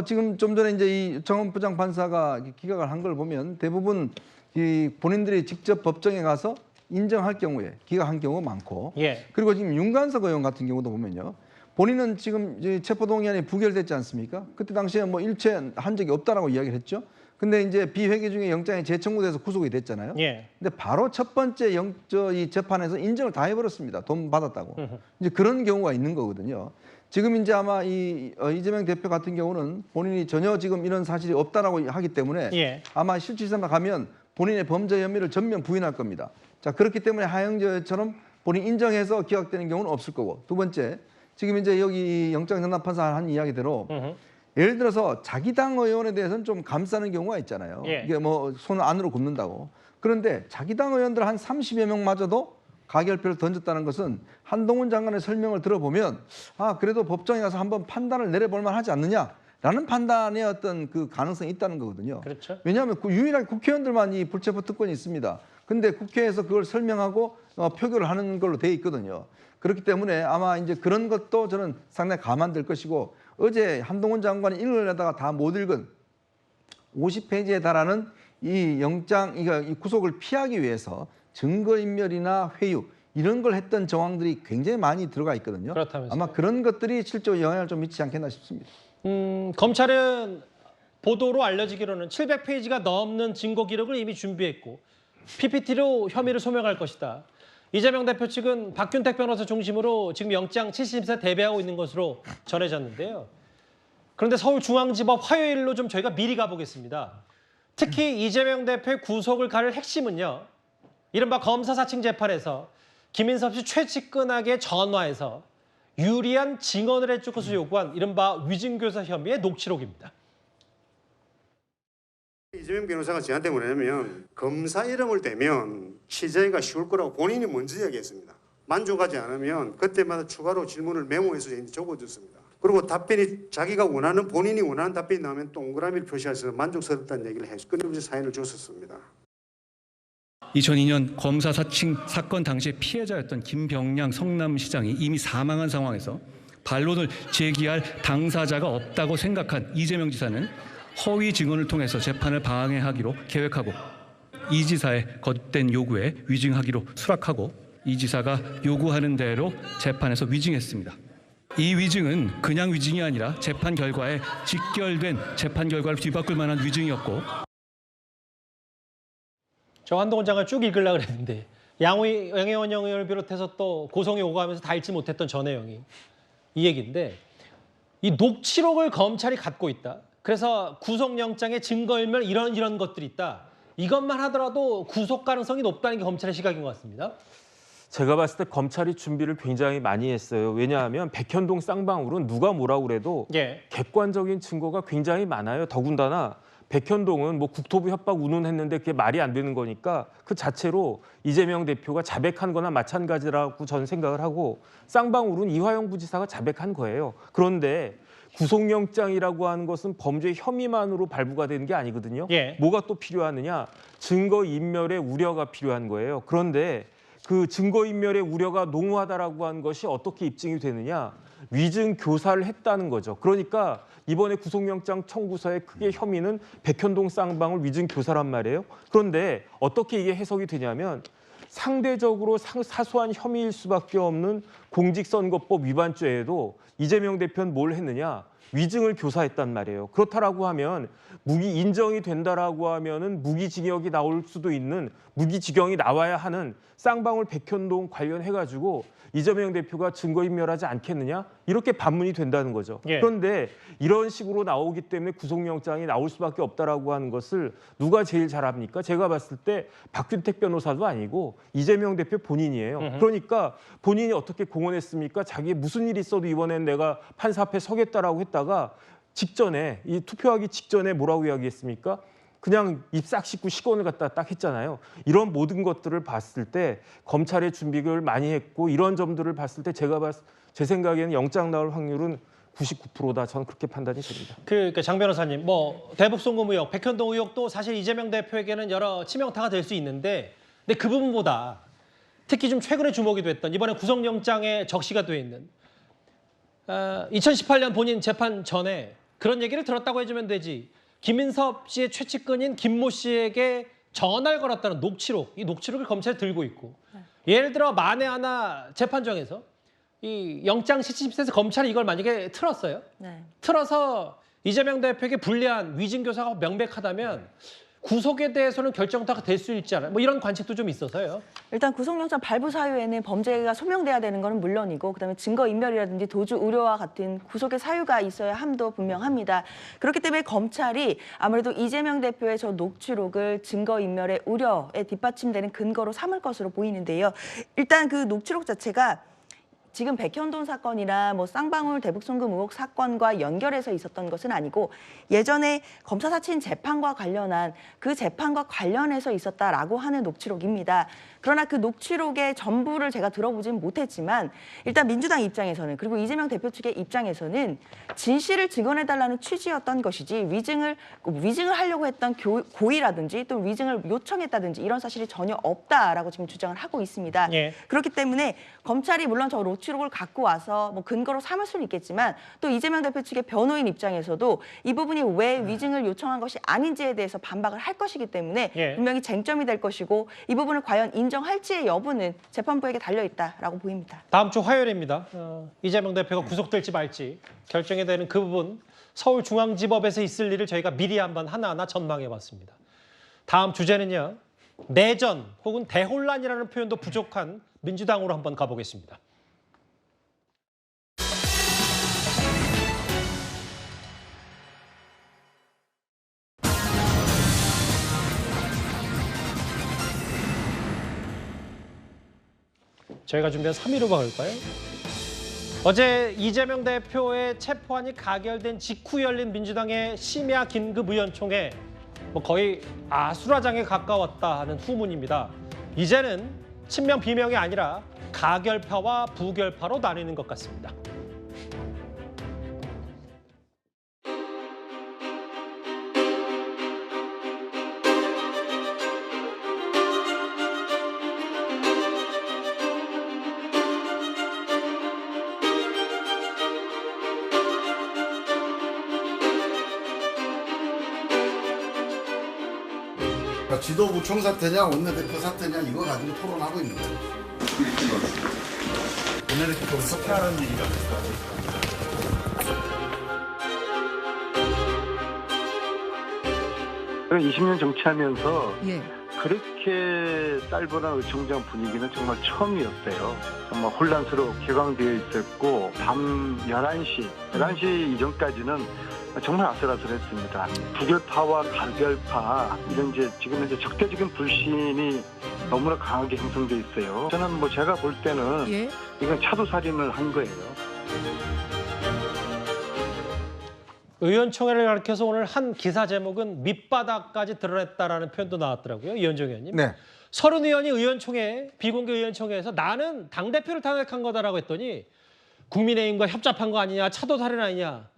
[SPEAKER 6] 지금 좀 전에 이제 이 정원 부장판사가 기각을 한 걸 보면 대부분 이 본인들이 직접 법정에 가서 인정할 경우에 기각한 경우가 많고,
[SPEAKER 1] 예.
[SPEAKER 6] 그리고 지금 윤관석 의원 같은 경우도 보면요. 본인은 지금 체포동의안이 부결됐지 않습니까? 그때 당시에 뭐 일체한 적이 없다라고 이야기를 했죠. 근데 이제 비회기 중에 영장이 재청구돼서 구속이 됐잖아요.
[SPEAKER 1] 예.
[SPEAKER 6] 근데 바로 첫 번째 이 재판에서 인정을 다 해버렸습니다. 돈 받았다고. 이제 그런 경우가 있는 거거든요. 지금 이제 아마 이재명 대표 같은 경우는 본인이 전혀 지금 이런 사실이 없다라고 하기 때문에
[SPEAKER 1] 예.
[SPEAKER 6] 아마 실질심사 가면 본인의 범죄 혐의를 전면 부인할 겁니다. 자, 그렇기 때문에 하영재처럼 본인 인정해서 기각되는 경우는 없을 거고, 두 번째, 지금 이제 여기 영장 전담판사 한 이야기대로 예를 들어서 자기 당 의원에 대해서는 좀 감싸는 경우가 있잖아요.
[SPEAKER 1] 예.
[SPEAKER 6] 이게 뭐 손을 안으로 굽는다고. 그런데 자기 당 의원들 한 30여 명마저도 가결표를 던졌다는 것은 한동훈 장관의 설명을 들어보면 그래도 법정에 가서 한번 판단을 내려볼 만하지 않느냐라는 판단의 어떤 그 가능성이 있다는 거거든요.
[SPEAKER 1] 그렇죠.
[SPEAKER 6] 왜냐하면 유일하게 국회의원들만 이 불체포 특권이 있습니다. 근데 국회에서 그걸 설명하고 표결을 하는 걸로 돼 있거든요. 그렇기 때문에 아마 이제 그런 것도 저는 상당히 감안될 것이고, 어제 한동훈 장관이 읽으려다가 다 못 읽은 50페이지에 달하는 이 영장, 이 구속을 피하기 위해서 증거인멸이나 회유 이런 걸 했던 정황들이 굉장히 많이 들어가 있거든요.
[SPEAKER 1] 그렇다면서요.
[SPEAKER 6] 아마 그런 것들이 실제로 영향을 좀 미치지 않겠나 싶습니다.
[SPEAKER 1] 검찰은 보도로 알려지기로는 700페이지가 넘는 증거 기록을 이미 준비했고 PPT로 혐의를 소명할 것이다. 이재명 대표 측은 박균택 변호사 중심으로 지금 영장 7심사에 대비하고 있는 것으로 전해졌는데요. 그런데 서울중앙지법 화요일로 좀 저희가 미리 가보겠습니다. 특히 이재명 대표의 구속을 가를 핵심은요. 이른바 검사 사칭 재판에서 김인섭 씨 최측근에게 전화해서 유리한 증언을 해줄 것을 요구한 이른바 위증교사 혐의의 녹취록입니다.
[SPEAKER 20] 이재명 변호사가 저한테 뭐냐면 검사 이름을 대면 취재가 쉬울 거라고 본인이 먼저 이야기했습니다. 만족하지 않으면 그때마다 추가로 질문을 메모해서 적어줬습니다. 그리고 답변이 자기가 본인이 원하는 답변이 나오면 동그라미를 표시해서 만족스럽다는 얘기를 해서 끊임없이 사인을 줬었습니다.
[SPEAKER 19] 2002년 검사 사칭 사건 당시의 피해자였던 김병량 성남시장이 이미 사망한 상황에서 반론을 제기할 당사자가 없다고 생각한 이재명 지사는 허위 증언을 통해서 재판을 방해하기로 계획하고 이 지사의 거듭된 요구에 위증하기로 수락하고 이 지사가 요구하는 대로 재판에서 위증했습니다. 이 위증은 그냥 위증이 아니라 재판 결과에 직결된 재판 결과를 뒤바꿀 만한 위증이었고,
[SPEAKER 1] 저 한동훈 장관 쭉 읽으려고 그랬는데 양혜원 의원을 비롯해서 또 고성이 오가면서 다 읽지 못했던 전 내용이 이 얘기인데, 이 녹취록을 검찰이 갖고 있다. 그래서 구속영장에 증거인멸 이런 것들이 있다. 이것만 하더라도 구속 가능성이 높다는 게 검찰의 시각인 것 같습니다.
[SPEAKER 7] 제가 봤을 때 검찰이 준비를 굉장히 많이 했어요. 왜냐하면 백현동 쌍방울은 누가 뭐라고 그래도 객관적인 증거가 굉장히 많아요. 더군다나 백현동은 뭐 국토부 협박 운운했는데 그게 말이 안 되는 거니까 그 자체로 이재명 대표가 자백한 거나 마찬가지라고 저는 생각을 하고, 쌍방울은 이화영 부지사가 자백한 거예요. 그런데 구속영장이라고 하는 것은 범죄 혐의만으로 발부가 되는 게 아니거든요. 뭐가 또 필요하느냐? 증거인멸의 우려가 필요한 거예요. 그런데 그 증거인멸의 우려가 농후하다라고 하는 것이 어떻게 입증이 되느냐? 위증 교사를 했다는 거죠. 그러니까 이번에 구속영장 청구서의 크게 혐의는 백현동 쌍방울 위증 교사란 말이에요. 그런데 어떻게 이게 해석이 되냐면 상대적으로 사소한 혐의일 수밖에 없는 공직선거법 위반죄에도 이재명 대표는 뭘 했느냐? 위증을 교사했단 말이에요. 그렇다라고 하면 무기 인정이 된다라고 하면은 무기징역이 나올 수도 있는 무기징역이 나와야 하는 쌍방울 백현동 관련해가지고 이재명 대표가 증거인멸하지 않겠느냐? 이렇게 반문이 된다는 거죠.
[SPEAKER 1] 예.
[SPEAKER 7] 그런데 이런 식으로 나오기 때문에 구속영장이 나올 수밖에 없다라고 하는 것을 누가 제일 잘 압니까? 제가 봤을 때 박균택 변호사도 아니고 이재명 대표 본인이에요. 그러니까 본인이 어떻게 공언했습니까? 자기 무슨 일이 있어도 이번엔 내가 판사 앞에 서겠다라고 했다가 직전에 이 투표하기 직전에 뭐라고 이야기했습니까? 그냥 입 싹 씻고 식원을 갖다 딱 했잖아요. 이런 모든 것들을 봤을 때 검찰의 준비를 많이 했고 이런 점들을 봤을 때 제 생각에는 영장 나올 확률은 99%다. 저는 그렇게 판단이 됩니다.
[SPEAKER 1] 그러니까 장 변호사님, 뭐 대북 송금 의혹, 백현동 의혹도 사실 이재명 대표에게는 여러 치명타가 될 수 있는데, 근데 그 부분보다 특히 좀 최근에 주목이 됐던 이번에 구속영장에 적시가 돼 있는 2018년 본인 재판 전에 그런 얘기를 들었다고 해주면 되지. 김인섭 씨의 최측근인 김모 씨에게 전화를 걸었다는 녹취록, 이 녹취록을 검찰이 들고 있고, 예를 들어 만에 하나 재판정에서 이 영장 실질심사에서 검찰이 이걸 만약에 틀었어요. 틀어서 이재명 대표에게 불리한 위증 교사가 명백하다면 구속에 대해서는 결정타가 될 수 있지 않아요? 뭐 이런 관측도 좀 있어서요.
[SPEAKER 9] 일단 구속영장 발부 사유에는 범죄가 소명돼야 되는 것은 물론이고, 그다음에 증거인멸이라든지 도주 우려와 같은 구속의 사유가 있어야 함도 분명합니다. 그렇기 때문에 검찰이 아무래도 이재명 대표의 저 녹취록을 증거인멸의 우려에 뒷받침되는 근거로 삼을 것으로 보이는데요. 일단 그 녹취록 자체가 지금 백현동 사건이나 뭐 쌍방울 대북송금 의혹 사건과 연결해서 있었던 것은 아니고 예전에 검사 사친 재판과 관련한 그 재판과 관련해서 있었다라고 하는 녹취록입니다. 그러나 그 녹취록의 전부를 제가 들어보진 못했지만 일단 민주당 입장에서는, 그리고 이재명 대표 측의 입장에서는 진실을 증언해달라는 취지였던 것이지 위증을 하려고 했던 고의라든지 또 위증을 요청했다든지 이런 사실이 전혀 없다라고 지금 주장을 하고 있습니다.
[SPEAKER 1] 예.
[SPEAKER 9] 그렇기 때문에 검찰이 물론 저 녹취록을 갖고 와서 뭐 근거로 삼을 수는 있겠지만 또 이재명 대표 측의 변호인 입장에서도 이 부분이 왜 위증을 요청한 것이 아닌지에 대해서 반박을 할 것이기 때문에 분명히 쟁점이 될 것이고, 이 부분을 과연 인정할지의 여부는 재판부에게 달려있다라고 보입니다.
[SPEAKER 1] 다음 주 화요일입니다. 이재명 대표가 구속될지 말지 결정이 되는 그 부분, 서울중앙지법에서 있을 일을 저희가 미리 한번 하나하나 전망해봤습니다. 다음 주제는요, 내전 혹은 대혼란이라는 표현도 부족한 민주당으로 한번 가보겠습니다. 저희가 준비한 3위로 가볼까요? 어제 이재명 대표의 체포안이 가결된 직후 열린 민주당의 심야 긴급의원총회, 뭐 거의 아수라장에 가까웠다 하는 후문입니다. 이제는 친명 비명이 아니라 가결파와 부결파로 나뉘는 것 같습니다.
[SPEAKER 21] 지도부 총사퇴냐 원내대표 사퇴냐 이거 가지고 토론하고 있는 거예요. 원내대표 사퇴하라는 얘기가
[SPEAKER 22] 있어요. 20년 정치하면서 그렇게 쌀벌한 의총장 분위기는 정말 처음이었어요. 정말 혼란스러워 격앙되어 있었고, 밤 11시 이전까지는 정말 아슬아슬했습니다. 부결파와 가결파, 이런 지금 현재 적대적인 불신이 너무나 강하게 형성돼 있어요. 저는 뭐 제가 볼 때는 이건 차도살인을 한 거예요.
[SPEAKER 1] 의원총회를 가리켜서 오늘 한 기사 제목은 밑바닥까지 드러냈다라는 표현도 나왔더라고요. 이현정 의원님.
[SPEAKER 6] 네.
[SPEAKER 1] 서른 의원이 의원총회, 비공개 의원총회에서 나는 당대표를 탄핵한 거다라고 했더니 국민의힘과 협잡한 거 아니냐, 차도살인 아니냐.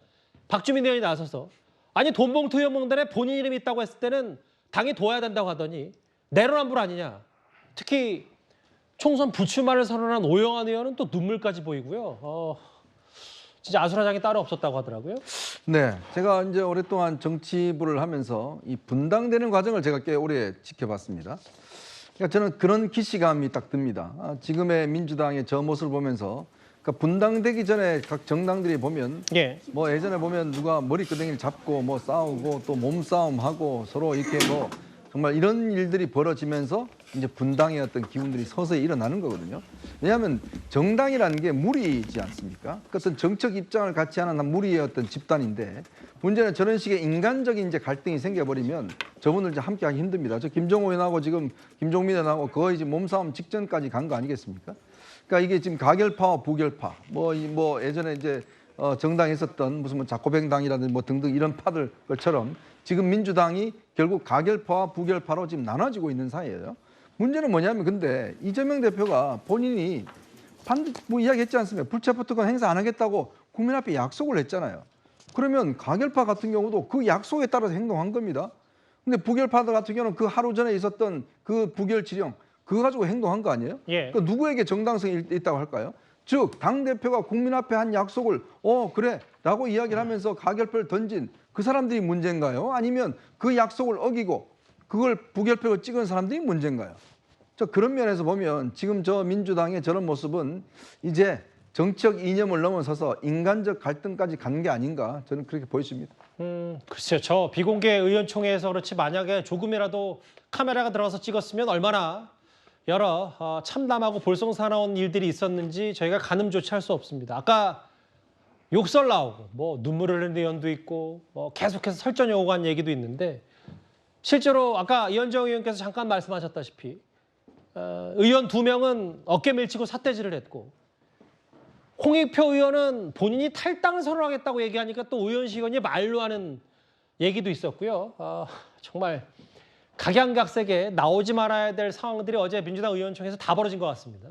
[SPEAKER 1] 박주민 의원이 나서서 아니 돈봉투 의원명단에 본인 이름이 있다고 했을 때는 당이 둬야 된다고 하더니 내로남불 아니냐. 특히 총선 부출마를 선언한 오영환 의원은 또 눈물까지 보이고요. 진짜 아수라장이 따로 없었다고 하더라고요.
[SPEAKER 6] 네, 제가 이제 오랫동안 정치부를 하면서 이 분당되는 과정을 제가 꽤 오래 지켜봤습니다. 그러니까 저는 그런 기시감이 딱 듭니다. 지금의 민주당의 저 모습을 보면서 그러니까 분당되기 전에 각 정당들이 보면 뭐 예전에 보면 누가 머리끄댕이를 잡고 뭐 싸우고 또 몸싸움하고 서로 이렇게 뭐 정말 이런 일들이 벌어지면서 이제 분당의 어떤 기운들이 서서히 일어나는 거거든요. 왜냐하면 정당이라는 게 무리이지 않습니까? 그것은 정책 입장을 같이 하는 무리의 어떤 집단인데 문제는 저런 식의 인간적인 이제 갈등이 생겨버리면 저분들 이제 함께하기 힘듭니다. 저 김종호 의원하고 지금 김종민 의원하고 거의 지금 몸싸움 직전까지 간 거 아니겠습니까? 그러니까 이게 지금 가결파와 부결파 뭐 예전에 이제 정당에 있었던 무슨 뭐 자코뱅당이라든지 뭐 등등 이런 파들 것처럼 지금 민주당이 결국 가결파와 부결파로 지금 나눠지고 있는 사이예요. 문제는 뭐냐면 근데 이재명 대표가 본인이 반드시 뭐 이야기했지 않습니까? 불체포특권 행사 안 하겠다고 국민 앞에 약속을 했잖아요. 그러면 가결파 같은 경우도 그 약속에 따라서 행동한 겁니다. 근데 부결파들 같은 경우는 그 하루 전에 있었던 그 부결 지령 그거 가지고 행동한 거 아니에요? 그러니까 누구에게 정당성이 있다고 할까요? 즉 당대표가 국민 앞에 한 약속을 그래 라고 이야기를 하면서 가결표를 던진 그 사람들이 문제인가요? 아니면 그 약속을 어기고 그걸 부결표를 찍은 사람들이 문제인가요? 그런 면에서 보면 지금 저 민주당의 저런 모습은 이제 정치적 이념을 넘어서서 인간적 갈등까지 간 게 아닌가 저는 그렇게 보여집니다.
[SPEAKER 1] 글쎄요. 저 비공개 의원총회에서 그렇지 만약에 조금이라도 카메라가 들어가서 찍었으면 얼마나 여러 참담하고 볼썽사나운 일들이 있었는지 저희가 가늠조차 할 수 없습니다. 아까 욕설 나오고 뭐 눈물 흘리는 의원도 있고 뭐 계속해서 설전이 오고 간 얘기도 있는데 실제로 아까 이현정 의원께서 잠깐 말씀하셨다시피 의원 2명은 어깨 밀치고 삿대질을 했고 홍익표 의원은 본인이 탈당을 선언하겠다고 얘기하니까 또 의원식원이 말로 하는 얘기도 있었고요. 정말 각양각색에 나오지 말아야 될 상황들이 어제 민주당 의원총회에서 다 벌어진 것 같습니다.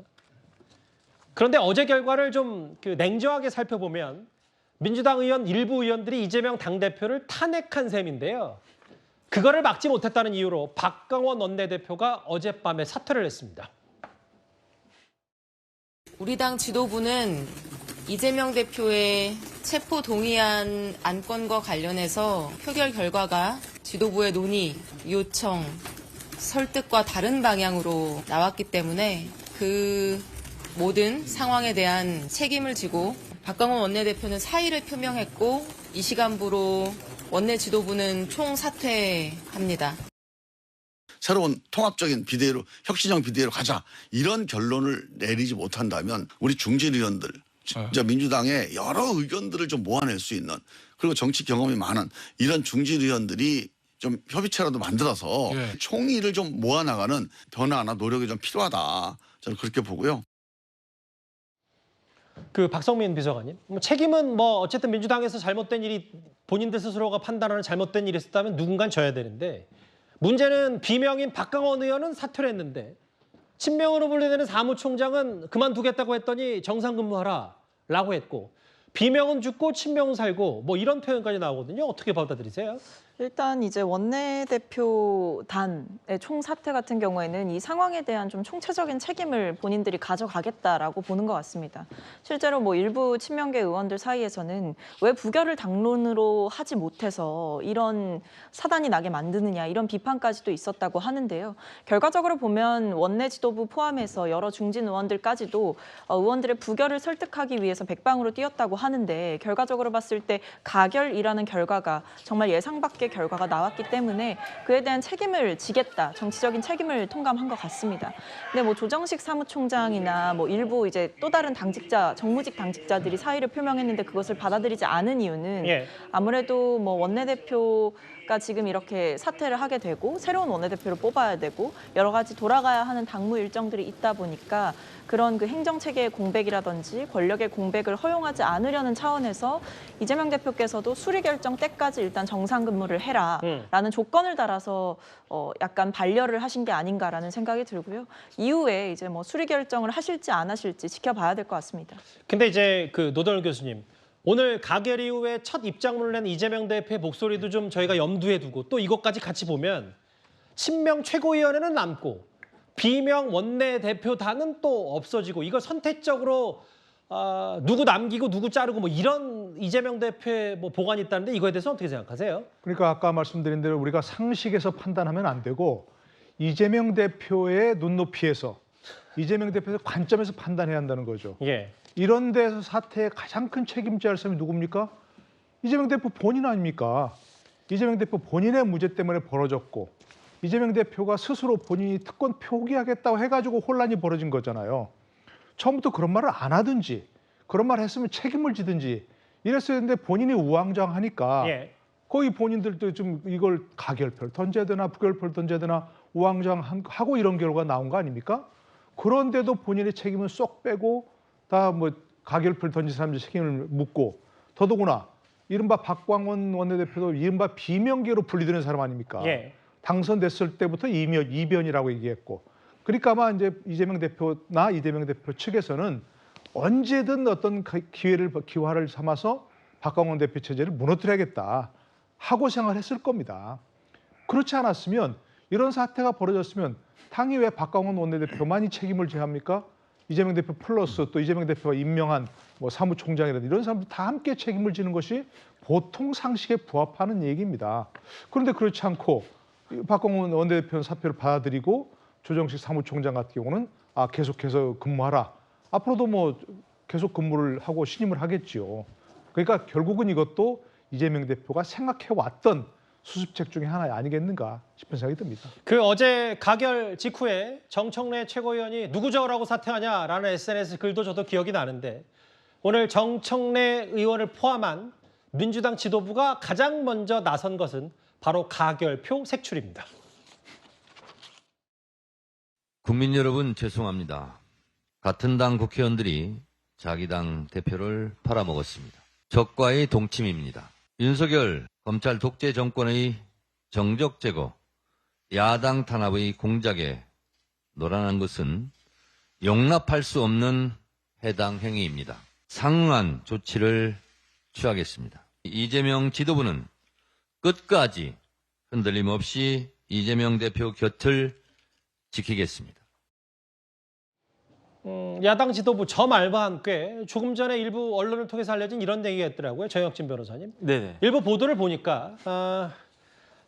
[SPEAKER 1] 그런데 어제 결과를 좀 냉정하게 살펴보면 민주당 의원 일부 의원들이 이재명 당대표를 탄핵한 셈인데요. 그거를 막지 못했다는 이유로 박강원 원내대표가 어젯밤에 사퇴를 했습니다.
[SPEAKER 3] 우리 당 지도부는 이재명 대표의 체포 동의안 안건과 관련해서 표결 결과가 지도부의 논의, 요청, 설득과 다른 방향으로 나왔기 때문에 그 모든 상황에 대한 책임을 지고 박강원 원내대표는 사의를 표명했고 이 시간부로 원내 지도부는 총사퇴합니다.
[SPEAKER 21] 새로운 통합적인 비대위로 혁신형 비대위로 가자 이런 결론을 내리지 못한다면 우리 중진 의원들 진짜 민주당의 여러 의견들을 좀 모아낼 수 있는 그리고 정치 경험이 많은 이런 중진 의원들이 좀 협의체라도 만들어서 총의를 좀 모아나가는 변화나 노력이 좀 필요하다. 저는 그렇게 보고요.
[SPEAKER 1] 박성민 비서관님, 책임은 어쨌든 민주당에서 잘못된 일이 본인들 스스로가 판단하는 잘못된 일이 있었다면 누군가는 져야 되는데 문제는 비명인 박강원 의원은 사퇴를 했는데 친명으로 분류되는 사무총장은 그만두겠다고 했더니 정상 근무하라라고 했고 비명은 죽고 친명은 살고 이런 표현까지 나오거든요. 어떻게 받아들이세요?
[SPEAKER 4] 일단 이제 원내대표단의 총사퇴 같은 경우에는 이 상황에 대한 좀 총체적인 책임을 본인들이 가져가겠다라고 보는 것 같습니다. 실제로 일부 친명계 의원들 사이에서는 왜 부결을 당론으로 하지 못해서 이런 사단이 나게 만드느냐 이런 비판까지도 있었다고 하는데요. 결과적으로 보면 원내 지도부 포함해서 여러 중진 의원들까지도 의원들의 부결을 설득하기 위해서 백방으로 뛰었다고 하는데 결과적으로 봤을 때 가결이라는 결과가 정말 예상 밖의 결과가 나왔기 때문에 그에 대한 책임을 지겠다, 정치적인 책임을 통감한 것 같습니다. 근데 조정식 사무총장이나 일부 이제 또 다른 당직자, 정무직 당직자들이 사의를 표명했는데 그것을 받아들이지 않은 이유는 아무래도 원내대표가 지금 이렇게 사퇴를 하게 되고 새로운 원내대표를 뽑아야 되고 여러 가지 돌아가야 하는 당무 일정들이 있다 보니까 그런 행정체계의 공백이라든지 권력의 공백을 허용하지 않으려는 차원에서 이재명 대표께서도 수리 결정 때까지 일단 정상 근무를 해라라는 조건을 달아서 약간 반려를 하신 게 아닌가라는 생각이 들고요. 이후에 이제 수리 결정을 하실지 안 하실지 지켜봐야 될 것 같습니다.
[SPEAKER 1] 근데 이제 노동열 교수님, 오늘 가결 이후에 첫 입장문을 낸 이재명 대표의 목소리도 좀 저희가 염두에 두고 또 이것까지 같이 보면 친명 최고위원회는 남고 비명 원내대표단은 또 없어지고 이걸 선택적으로 누구 남기고 누구 자르고 뭐 이런 이재명 대표의 뭐 보관이 있다는데 이거에 대해서 어떻게 생각하세요?
[SPEAKER 8] 그러니까 아까 말씀드린 대로 우리가 상식에서 판단하면 안 되고 이재명 대표의 눈높이에서 이재명 대표의 관점에서 판단해야 한다는 거죠.
[SPEAKER 1] 예.
[SPEAKER 8] 이런 데서 사태의 가장 큰 책임져야 할 사람이 누굽니까? 이재명 대표 본인 아닙니까? 이재명 대표 본인의 무죄 때문에 벌어졌고 이재명 대표가 스스로 본인이 특권 포기하겠다고 해가지고 혼란이 벌어진 거잖아요. 처음부터 그런 말을 안 하든지 그런 말 했으면 책임을 지든지 이랬어야 했는데 본인이 우왕좌왕하니까 거의 본인들도 좀 이걸 가결표를 던져야 되나 부결표를 던져야 되나 우왕좌왕하고 이런 결과가 나온 거 아닙니까? 그런데도 본인의 책임은 쏙 빼고 다 뭐 가결표를 던진 사람들 책임을 묻고 더더구나 이른바 박광원 원내대표도 이른바 비명계로 분리되는 사람 아닙니까? 당선됐을 때부터 이변이라고 얘기했고 그러니까 아마 이제 이재명 대표나 이재명 대표 측에서는 언제든 어떤 기화를 삼아서 박광원 대표 체제를 무너뜨려야겠다 하고 생각을 했을 겁니다. 그렇지 않았으면 이런 사태가 벌어졌으면 당이 왜 박광원 원내대표만이 책임을 져야 합니까? 이재명 대표 플러스 또 이재명 대표가 임명한 뭐 사무총장이라든지 이런 사람들 다 함께 책임을 지는 것이 보통 상식에 부합하는 얘기입니다. 그런데 그렇지 않고 박광원 원내대표는 사표를 받아들이고 조정식 사무총장 같은 경우는 계속해서 근무하라. 앞으로도 뭐 계속 근무를 하고 신임을 하겠지요. 그러니까 결국은 이것도 이재명 대표가 생각해왔던 수습책 중에 하나 아니겠는가 싶은 생각이 듭니다.
[SPEAKER 1] 그 어제 가결 직후에 정청래 최고위원이 누구 저라고 사퇴하냐라는 SNS 글도 저도 기억이 나는데 오늘 정청래 의원을 포함한 민주당 지도부가 가장 먼저 나선 것은 바로 가결표 색출입니다.
[SPEAKER 10] 국민 여러분 죄송합니다. 같은 당 국회의원들이 자기 당 대표를 팔아먹었습니다. 적과의 동침입니다. 윤석열 검찰 독재 정권의 정적 제거, 야당 탄압의 공작에 노란한 것은 용납할 수 없는 해당 행위입니다. 상응한 조치를 취하겠습니다. 이재명 지도부는 끝까지 흔들림 없이 이재명 대표 곁을 지키겠습니다.
[SPEAKER 1] 야당 지도부 저 말과 함께 조금 전에 일부 언론을 통해서 알려진 이런 얘기가 있더라고요. 정혁진 변호사님.
[SPEAKER 7] 네네.
[SPEAKER 1] 일부 보도를 보니까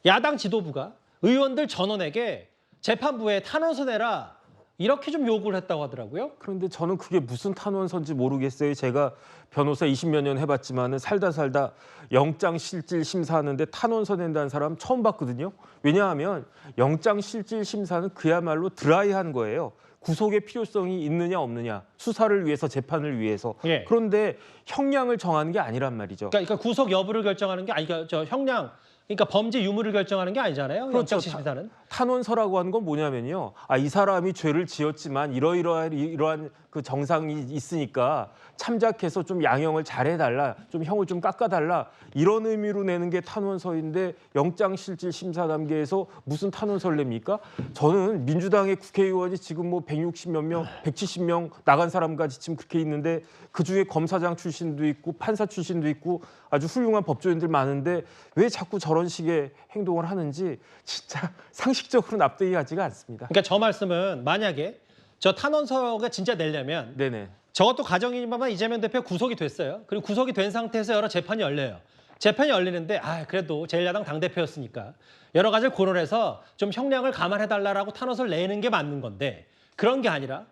[SPEAKER 1] 야당 지도부가 의원들 전원에게 재판부에 탄원서 내라 이렇게 좀 요구를 했다고 하더라고요.
[SPEAKER 7] 그런데 저는 그게 무슨 탄원서인지 모르겠어요. 제가 변호사 20몇 년 해봤지만 살다 영장실질 심사하는데 탄원서 낸다는 사람 처음 봤거든요. 왜냐하면 영장실질 심사는 그야말로 드라이한 거예요. 구속의 필요성이 있느냐 없느냐, 수사를 위해서, 재판을 위해서. 그런데 형량을 정하는 게 아니란 말이죠.
[SPEAKER 1] 그러니까 구속 여부를 결정하는 게 아니니까 저 형량, 그러니까 범죄 유무를 결정하는 게 아니잖아요.
[SPEAKER 7] 그렇죠.
[SPEAKER 1] 영장실심사는.
[SPEAKER 7] 탄원서라고 하는 건 뭐냐면요. 이 사람이 죄를 지었지만 이러한 그 정상이 있으니까 참작해서 좀 양형을 잘해달라, 좀 형을 좀 깎아달라 이런 의미로 내는 게 탄원서인데 영장실질심사 단계에서 무슨 탄원서를 냅니까? 저는 민주당의 국회의원이 지금 뭐 160몇 명, 170명 나간 사람까지 지금 그렇게 있는데 그중에 검사장 출신도 있고 판사 출신도 있고 아주 훌륭한 법조인들 많은데 왜 자꾸 저런 식의 행동을 하는지 진짜 상식적으로 납득이 가지가 않습니다.
[SPEAKER 1] 그러니까 저 말씀은 만약에 저 탄원서가 진짜 내려면 저것도 가정이지만 이재명 대표 구속이 됐어요. 그리고 구속이 된 상태에서 여러 재판이 열려요. 재판이 열리는데 그래도 제1야당 당대표였으니까 여러 가지를 고려해서 좀 형량을 감안해달라고 탄원서를 내는 게 맞는 건데 그런 게 아니라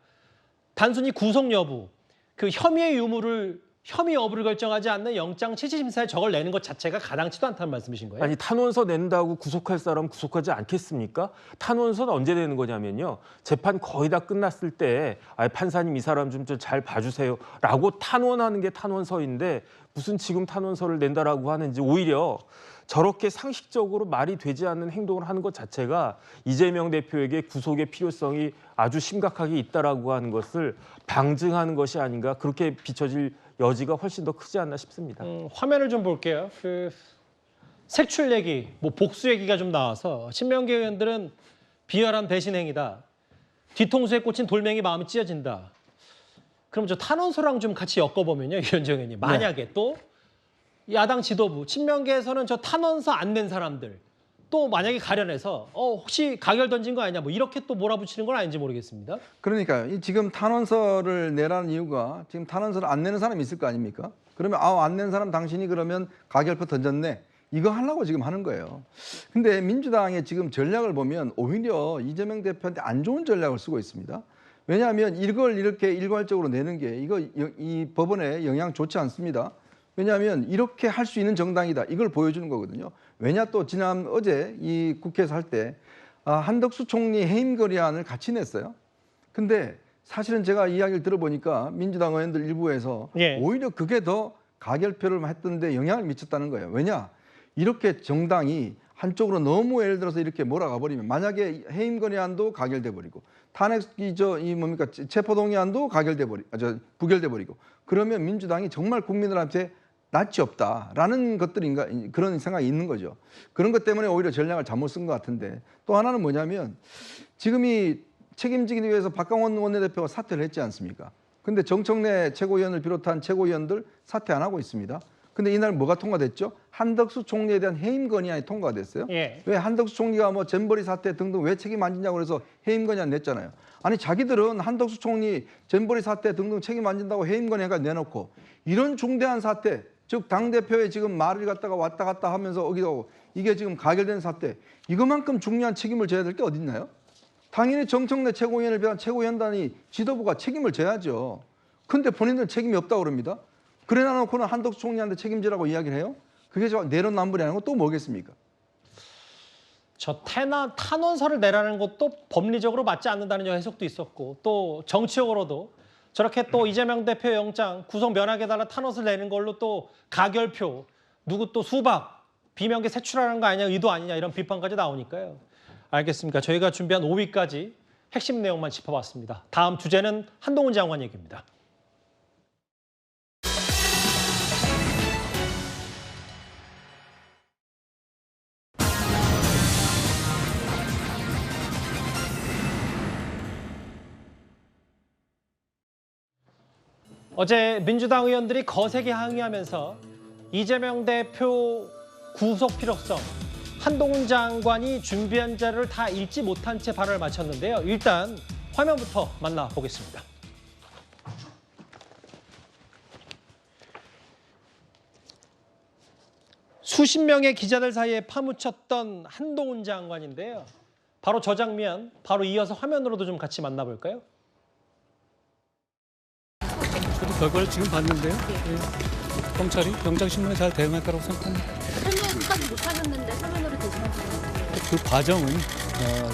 [SPEAKER 1] 단순히 구속 여부, 그 혐의 여부를 결정하지 않는 영장실질심사에 저걸 내는 것 자체가 가당치도 않다는 말씀이신 거예요?
[SPEAKER 7] 아니 탄원서 낸다고 구속할 사람 구속하지 않겠습니까? 탄원서는 언제 내는 거냐면요. 재판 거의 다 끝났을 때 판사님 이 사람 좀 잘 봐주세요 라고 탄원하는 게 탄원서인데 무슨 지금 탄원서를 낸다라고 하는지 오히려 저렇게 상식적으로 말이 되지 않는 행동을 하는 것 자체가 이재명 대표에게 구속의 필요성이 아주 심각하게 있다라고 하는 것을 방증하는 것이 아닌가 그렇게 비춰질 여지가 훨씬 더 크지 않나 싶습니다.
[SPEAKER 1] 화면을 좀 볼게요. 그 색출 얘기, 뭐 복수 얘기가 좀 나와서 친명계 의원들은 비열한 배신 행위다. 뒤통수에 꽂힌 돌멩이 마음이 찢어진다. 그럼 저 탄원서랑 좀 같이 엮어보면요, 유현정 의원님. 만약에 또 야당 지도부, 친명계에서는 저 탄원서 안 낸 사람들 또 만약에 가려내서 혹시 가결 던진 거 아니냐 뭐 이렇게 또 몰아붙이는 건 아닌지 모르겠습니다.
[SPEAKER 6] 그러니까요. 지금 탄원서를 내라는 이유가 지금 탄원서를 안 내는 사람이 있을 거 아닙니까? 그러면 안 낸 사람 당신이 그러면 가결표 던졌네. 이거 하려고 지금 하는 거예요. 근데 민주당의 지금 전략을 보면 오히려 이재명 대표한테 안 좋은 전략을 쓰고 있습니다. 왜냐하면 이걸 이렇게 일괄적으로 내는 게 이 법원에 영향 좋지 않습니다. 왜냐하면 이렇게 할 수 있는 정당이다. 이걸 보여주는 거거든요. 왜냐 또 어제 이 국회에서 할 때 한덕수 총리 해임 결의안을 같이 냈어요. 근데 사실은 제가 이야기를 들어보니까 민주당 의원들 일부에서 오히려 그게 더 가결표를 했던데 영향을 미쳤다는 거예요. 왜냐? 이렇게 정당이 한쪽으로 너무 예를 들어서 이렇게 몰아가 버리면 만약에 해임 건의안도 가결돼 버리고 탄핵 체포동의안도 부결돼 버리고 그러면 민주당이 정말 국민들한테 낯이 없다라는 것들인가 그런 생각이 있는 거죠. 그런 것 때문에 오히려 전략을 잘못 쓴 것 같은데 또 하나는 뭐냐면 지금 이 책임지기 위해서 박강원 원내대표가 사퇴를 했지 않습니까? 근데 정청래 최고위원을 비롯한 최고위원들 사퇴 안 하고 있습니다. 근데 이날 뭐가 통과됐죠? 한덕수 총리에 대한 해임 건의안이 통과가 됐어요. 왜 한덕수 총리가 뭐 잼버리 사태 등등 왜 책임 안 지냐고 그래서 해임 건의안 냈잖아요. 아니 자기들은 한덕수 총리 잼버리 사태 등등 책임 안 진다고 해임 건의안 내놓고 이런 중대한 사태, 즉 당대표의 지금 말을 갖다가 왔다 갔다 하면서 어기고 이게 지금 가결된 사태, 이거만큼 중요한 책임을 져야 될 게 어디 있나요? 당연히 정청래 최고위원을 비롯한 최고위원단이 지도부가 책임을 져야죠. 근데 본인들은 책임이 없다고 그럽니다. 그래 놔놓고는 한덕수 총리한테 책임지라고 이야기를 해요? 그게 저 내로남불이라는 건 또 뭐겠습니까?
[SPEAKER 1] 저 탄원서를 내라는 것도 법리적으로 맞지 않는다는 해석도 있었고 또 정치적으로도 저렇게 또 이재명 대표 영장 구속 면하게달라 탄원서를 내는 걸로 또 가결표 누구 또 수박 비명계 세출하는 거 아니냐 의도 아니냐 이런 비판까지 나오니까요. 알겠습니까? 저희가 준비한 5위까지 핵심 내용만 짚어봤습니다. 다음 주제는 한동훈 장관 얘기입니다. 어제 민주당 의원들이 거세게 항의하면서 이재명 대표 구속 필요성, 한동훈 장관이 준비한 자료를 다 읽지 못한 채 발언을 마쳤는데요. 일단 화면부터 만나보겠습니다. 수십 명의 기자들 사이에 파묻혔던 한동훈 장관인데요. 바로 저 장면, 바로 이어서 화면으로도 좀 같이 만나볼까요?
[SPEAKER 11] 저도 결과를 지금 봤는데요. 예. 검찰이 영장신문에 잘 대응할 거라고 생각합니다.
[SPEAKER 12] 설명까지 못하셨는데 설명으로 대신하시는
[SPEAKER 11] 그 과정은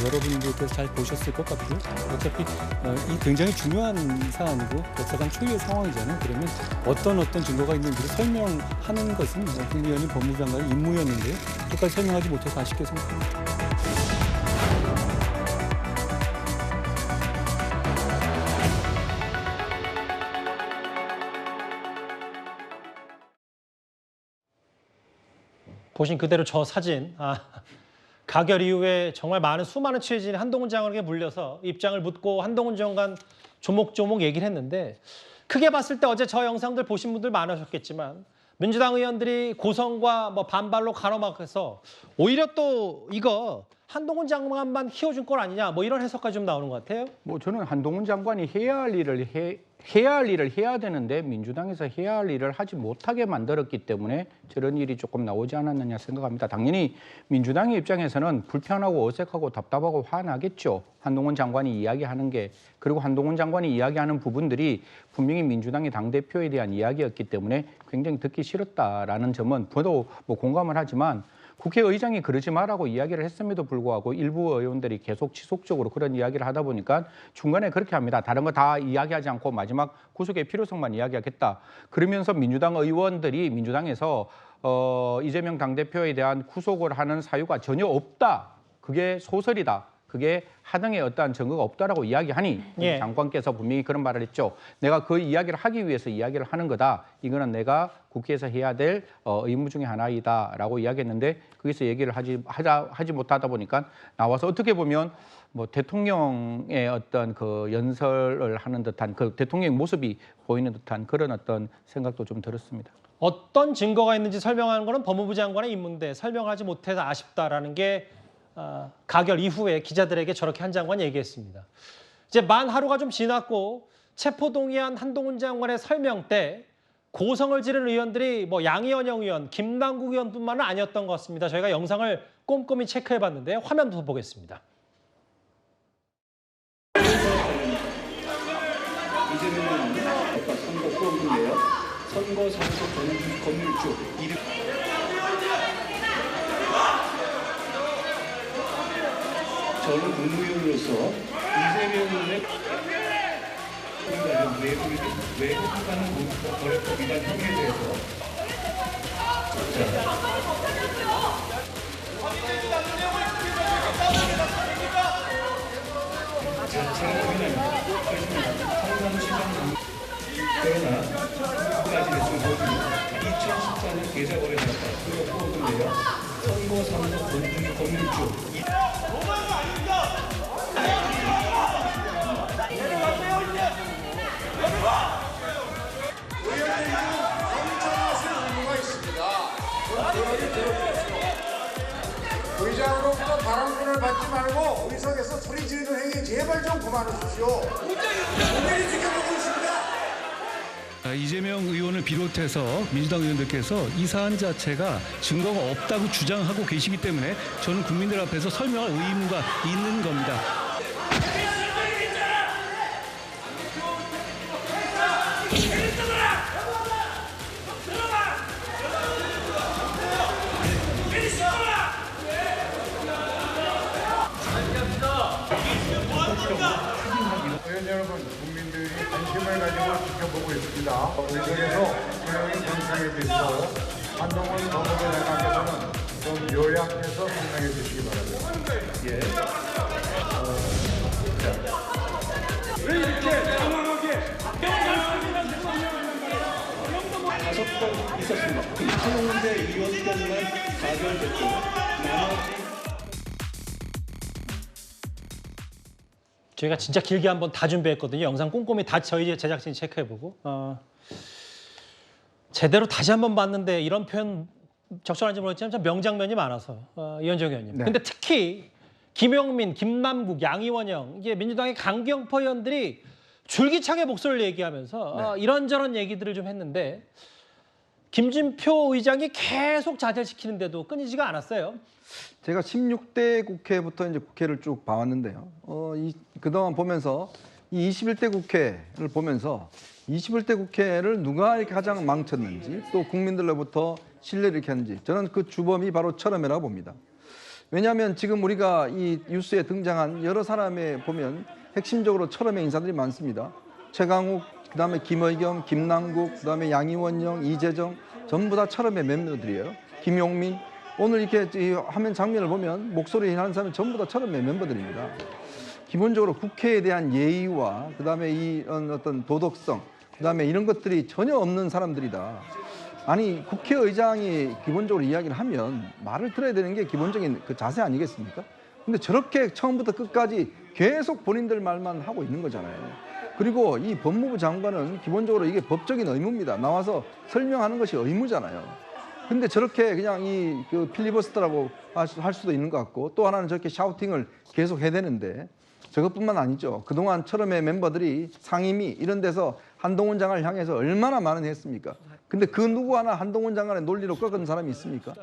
[SPEAKER 11] 여러분들께서 잘 보셨을 것 같고요. 어차피 이 굉장히 중요한 사안이고 역사상 초유의 상황이잖아요. 그러면 어떤 증거가 있는지를 설명하는 것은 국무위원님 법무장관의 임무였는데요. 끝까지 설명하지 못해서 아쉽게 생각합니다.
[SPEAKER 1] 보신 그대로 저 사진, 가결 이후에 정말 수많은 취재진이 한동훈 장관에게 물려서 입장을 묻고 한동훈 장관 조목조목 얘기를 했는데 크게 봤을 때 어제 저 영상들 보신 분들 많으셨겠지만 민주당 의원들이 고성과 반발로 가로막아서 오히려 또 이거 한동훈 장관만 키워준 건 아니냐 이런 해석까지 좀 나오는 것 같아요.
[SPEAKER 23] 저는 한동훈 장관이 해야 할 일을 해야 되는데 민주당에서 해야 할 일을 하지 못하게 만들었기 때문에 저런 일이 조금 나오지 않았느냐 생각합니다. 당연히 민주당의 입장에서는 불편하고 어색하고 답답하고 화나겠죠. 한동훈 장관이 이야기하는 게. 그리고 한동훈 장관이 이야기하는 부분들이 분명히 민주당의 당대표에 대한 이야기였기 때문에 굉장히 듣기 싫었다라는 점은 저도 공감을 하지만 국회의장이 그러지 말라고 이야기를 했음에도 불구하고 일부 의원들이 계속 지속적으로 그런 이야기를 하다 보니까 중간에 그렇게 합니다. 다른 거 다 이야기하지 않고 마지막 구속의 필요성만 이야기하겠다. 그러면서 민주당 의원들이 민주당에서 이재명 당대표에 대한 구속을 하는 사유가 전혀 없다. 그게 소설이다. 그게 하등의 어떠한 증거가 없다라고 이야기하니 장관께서 분명히 그런 말을 했죠. 내가 그 이야기를 하기 위해서 이야기를 하는 거다. 이거는 내가 국회에서 해야 될 의무 중에 하나이다라고 이야기했는데 거기서 얘기를 하지 못하다 보니까 나와서 어떻게 보면 대통령의 어떤 그 연설을 하는 듯한 그 대통령의 모습이 보이는 듯한 그런 어떤 생각도 좀 들었습니다.
[SPEAKER 1] 어떤 증거가 있는지 설명하는 것은 법무부 장관의 임무인데 설명하지 못해서 아쉽다라는 게 가결 이후에 기자들에게 저렇게 한 장관이 얘기했습니다. 이제 만 하루가 좀 지났고 체포동의안 한동훈 장관의 설명 때 고성을 지른 의원들이 뭐 양이원영 의원, 김남국 의원뿐만은 아니었던 것 같습니다. 저희가 영상을 꼼꼼히 체크해봤는데 화면부터 보겠습니다.
[SPEAKER 13] 선거 후보인데요. 선거 상속 건물주 이름. 저는 국무위원으로서 이재명 의원의 외국가는 거래법 위반 혐의에 대해서 제가 고민합니다. 그러나 까지 대충 보기 2014년 계좌거래자가 그리고 후보인데요. 선거 상속 건물주
[SPEAKER 14] 의장으로부터 발언권을 받지 말고 의석에서 소리 지르는 행위 제발 좀 그만하십시오. 국민이 지켜보고 있습니다.
[SPEAKER 19] 이재명 의원을 비롯해서 민주당 의원들께서 이 사안 자체가 증거가 없다고 주장하고 계시기 때문에 저는 국민들 앞에서 설명할 의무가 있는 겁니다.
[SPEAKER 5] 의원 여러분, 국민들이 관심을 가지고 지켜보고 있습니다. 의석에서 진행이 정상에 있고 한동훈 법무부 장관께서는 좀 요약해서 설명해 주시기 바랍니다.
[SPEAKER 14] 예. 왜 이렇게 당황하게
[SPEAKER 16] 5번 있었습니다. 한홍대 의원 때문에 가결됐고 나머지
[SPEAKER 1] 저희가 진짜 길게 한번 다 준비했거든요. 영상 꼼꼼히 다 저희 제작진이 체크해보고 제대로 다시 한번 봤는데 이런 표현 적절한지 모르겠지만 참 명장면이 많아서 이현정 의원님.
[SPEAKER 6] 네.
[SPEAKER 1] 근데 특히 김용민, 김남국, 양이원영 이게 민주당의 강경파 의원들이 줄기차게 목소리를 얘기하면서 이런저런 얘기들을 좀 했는데 김진표 의장이 계속 자제시키는데도 끊이지가 않았어요.
[SPEAKER 6] 제가 16대 국회부터 이제 국회를 쭉 봐왔는데요. 그동안 보면서 이 21대 국회를 보면서 21대 국회를 누가 이렇게 가장 망쳤는지 또 국민들로부터 신뢰를 이렇게 했는지 저는 그 주범이 바로 철험이라고 봅니다. 왜냐하면 지금 우리가 이 뉴스에 등장한 여러 사람에 보면 핵심적으로 철험의 인사들이 많습니다. 최강욱, 그다음에 김의겸, 김남국, 그다음에 양이원영, 이재정 전부 다 철험의 멤버들이에요. 김용민. 오늘 이렇게 이 화면 장면을 보면 목소리 하는 사람은 전부 다 철험의 멤버들입니다. 기본적으로 국회에 대한 예의와 그다음에 이런 어떤 도덕성, 그다음에 이런 것들이 전혀 없는 사람들이다. 아니 국회의장이 기본적으로 이야기를 하면 말을 들어야 되는 게 기본적인 그 자세 아니겠습니까? 근데 저렇게 처음부터 끝까지 계속 본인들 말만 하고 있는 거잖아요. 그리고 이 법무부 장관은 기본적으로 이게 법적인 의무입니다. 나와서 설명하는 것이 의무잖아요. 근데 저렇게 그냥 그 필리버스터라고 할 수도 있는 것 같고 또 하나는 저렇게 샤우팅을 계속 해야 되는데 저것뿐만 아니죠. 그동안 철험의 멤버들이 상임위 이런 데서 한동훈 장관을 향해서 얼마나 많은 했습니까? 근데 그 누구 하나 한동훈 장관의 논리로 꺾은 사람이 있습니까?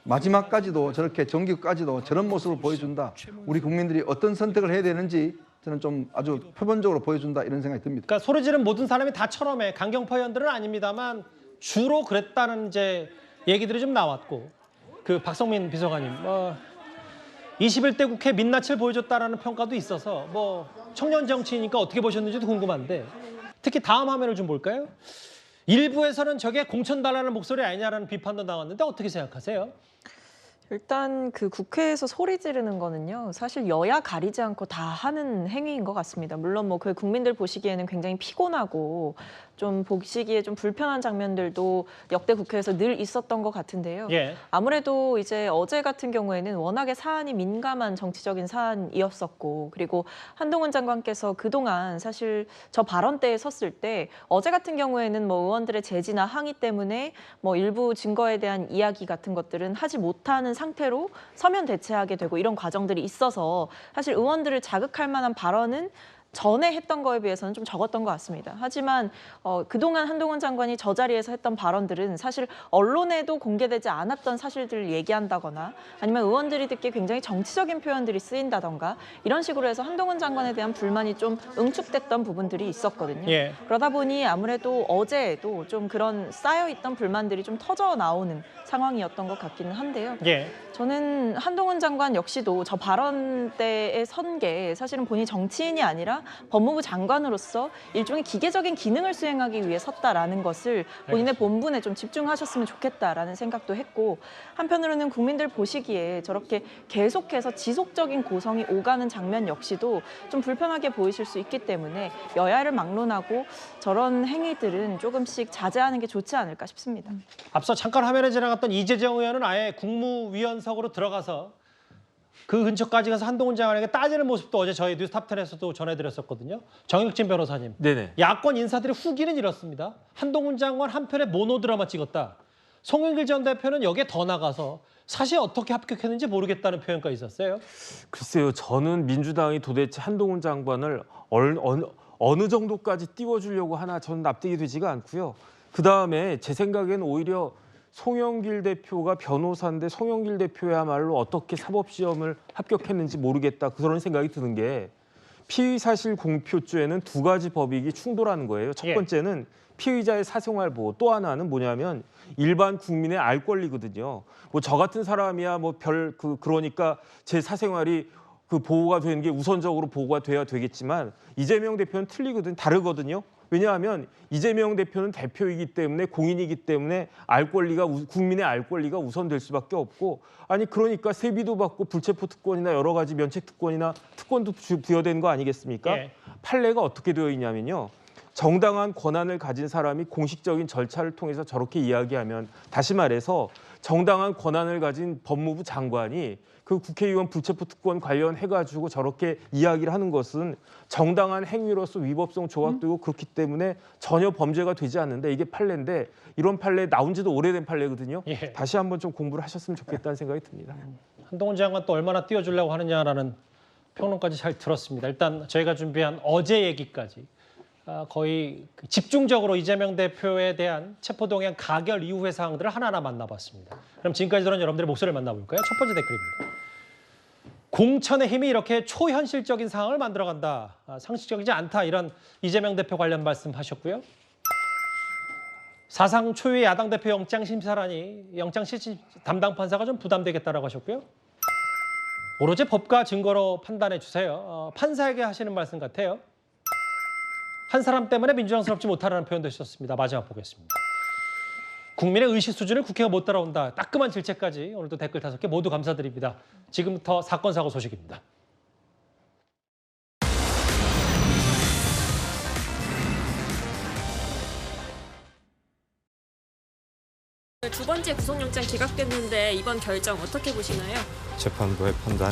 [SPEAKER 6] 마지막까지도 저렇게 정기까지도 저런 모습을 보여준다. 우리 국민들이 어떤 선택을 해야 되는지 저는 좀 아주 표본적으로 보여준다 이런 생각이 듭니다.
[SPEAKER 1] 그러니까 소리 지른 모든 사람이 다 철험해. 강경파 의원들은 아닙니다만 주로 그랬다는 이제 얘기들이 좀 나왔고 그 박성민 비서관님 21대 국회 민낯을 보여줬다라는 평가도 있어서 뭐 청년 정치니까 어떻게 보셨는지도 궁금한데 특히 다음 화면을 좀 볼까요? 일부에서는 저게 공천달라는 목소리 아니냐라는 비판도 나왔는데 어떻게 생각하세요?
[SPEAKER 4] 일단 그 국회에서 소리 지르는 거는요, 사실 여야 가리지 않고 다 하는 행위인 것 같습니다. 물론 뭐 그 국민들 보시기에는 굉장히 피곤하고 좀 보시기에 좀 불편한 장면들도 역대 국회에서 늘 있었던 것 같은데요.
[SPEAKER 1] 예.
[SPEAKER 4] 아무래도 이제 어제 같은 경우에는 워낙에 사안이 민감한 정치적인 사안이었었고, 그리고 한동훈 장관께서 그동안 사실 저 발언대에 섰을 때 어제 같은 경우에는 뭐 의원들의 제지나 항의 때문에 뭐 일부 증거에 대한 이야기 같은 것들은 하지 못하는 상태로 서면 대체하게 되고 이런 과정들이 있어서 사실 의원들을 자극할 만한 발언은 전에 했던 거에 비해서는 좀 적었던 것 같습니다. 하지만 그동안 한동훈 장관이 저 자리에서 했던 발언들은 사실 언론에도 공개되지 않았던 사실들을 얘기한다거나 아니면 의원들이 듣기에 굉장히 정치적인 표현들이 쓰인다던가 이런 식으로 해서 한동훈 장관에 대한 불만이 좀 응축됐던 부분들이 있었거든요.
[SPEAKER 1] 예.
[SPEAKER 4] 그러다 보니 아무래도 어제도 좀 그런 쌓여있던 불만들이 좀 터져 나오는 상황이었던 것 같기는 한데요.
[SPEAKER 1] 예.
[SPEAKER 4] 저는 한동훈 장관 역시도 저 발언대에 선 게 사실은 본인이 정치인이 아니라 법무부 장관으로서 일종의 기계적인 기능을 수행하기 위해 섰다라는 것을 본인의 본분에 좀 집중하셨으면 좋겠다라는 생각도 했고, 한편으로는 국민들 보시기에 저렇게 계속해서 지속적인 고성이 오가는 장면 역시도 좀 불편하게 보이실 수 있기 때문에 여야를 막론하고 저런 행위들은 조금씩 자제하는 게 좋지 않을까 싶습니다.
[SPEAKER 1] 앞서 잠깐 화면에 지나갔던 이재정 의원은 아예 국무위원석으로 들어가서 그 근처까지 가서 한동훈 장관에게 따지는 모습도 어제 저희 뉴스탑10에서도 전해드렸었거든요. 정혁진 변호사님.
[SPEAKER 7] 네네.
[SPEAKER 1] 야권 인사들의 후기는 이렇습니다. 한동훈 장관 한편에 모노드라마 찍었다. 송영길 전 대표는 여기에 더 나가서 사실 어떻게 합격했는지 모르겠다는 표현까지 있었어요.
[SPEAKER 7] 글쎄요. 저는 민주당이 도대체 한동훈 장관을 어느 정도까지 띄워주려고 하나 저는 납득이 되지가 않고요. 그다음에 제 생각에는 오히려 송영길 대표가 변호사인데 송영길 대표야말로 어떻게 사법시험을 합격했는지 모르겠다. 그런 생각이 드는 게 피의사실 공표죄는 두 가지 법익이 충돌하는 거예요. 첫 번째는 피의자의 사생활 보호, 또 하나는 뭐냐면 일반 국민의 알 권리거든요. 뭐 저 같은 사람이야 뭐 그러니까 제 사생활이 그 보호가 되는 게 우선적으로 보호가 돼야 되겠지만 이재명 대표는 다르거든요. 왜냐하면 이재명 대표는 대표이기 때문에 공인이기 때문에 국민의 알 권리가 우선될 수밖에 없고, 아니 그러니까 세비도 받고 불체포 특권이나 여러 가지 면책 특권이나 특권도 부여된 거 아니겠습니까?
[SPEAKER 1] 예.
[SPEAKER 7] 판례가 어떻게 되어 있냐면요. 정당한 권한을 가진 사람이 공식적인 절차를 통해서 저렇게 이야기하면, 다시 말해서 정당한 권한을 가진 법무부 장관이 그 국회의원 불체포 특권 관련해가지고 저렇게 이야기를 하는 것은 정당한 행위로서 위법성 조각되고 그렇기 때문에 전혀 범죄가 되지 않는데, 이게 판례인데 이런 판례 나온 지도 오래된 판례거든요.
[SPEAKER 1] 예.
[SPEAKER 7] 다시 한번 좀 공부를 하셨으면 좋겠다는 생각이 듭니다.
[SPEAKER 1] 한동훈 장관 또 얼마나 띄워주려고 하느냐라는 평론까지 잘 들었습니다. 일단 저희가 준비한 어제 얘기까지 거의 집중적으로 이재명 대표에 대한 체포동의안 가결 이후의 사항들을 하나하나 만나봤습니다. 그럼 지금까지 들은 여러분들의 목소리를 만나볼까요? 첫 번째 댓글입니다. 공천의 힘이 이렇게 초현실적인 상황을 만들어간다. 상식적이지 않다. 이런 이재명 대표 관련 말씀하셨고요. 사상 초유의 야당 대표 영장 심사라니 영장 실질 담당 판사가 좀 부담되겠다라고 하셨고요. 오로지 법과 증거로 판단해 주세요. 판사에게 하시는 말씀 같아요. 한 사람 때문에 민주당스럽지 못하라는 표현도 있었습니다. 마지막 보겠습니다. 국민의 의식 수준을 국회가 못 따라온다. 따끔한 질책까지 오늘도 댓글 5개 모두 감사드립니다. 지금부터 사건 사고 소식입니다.
[SPEAKER 2] 두 번째 구속영장 기각됐는데 이번 결정 어떻게 보시나요?
[SPEAKER 15] 재판부의 판단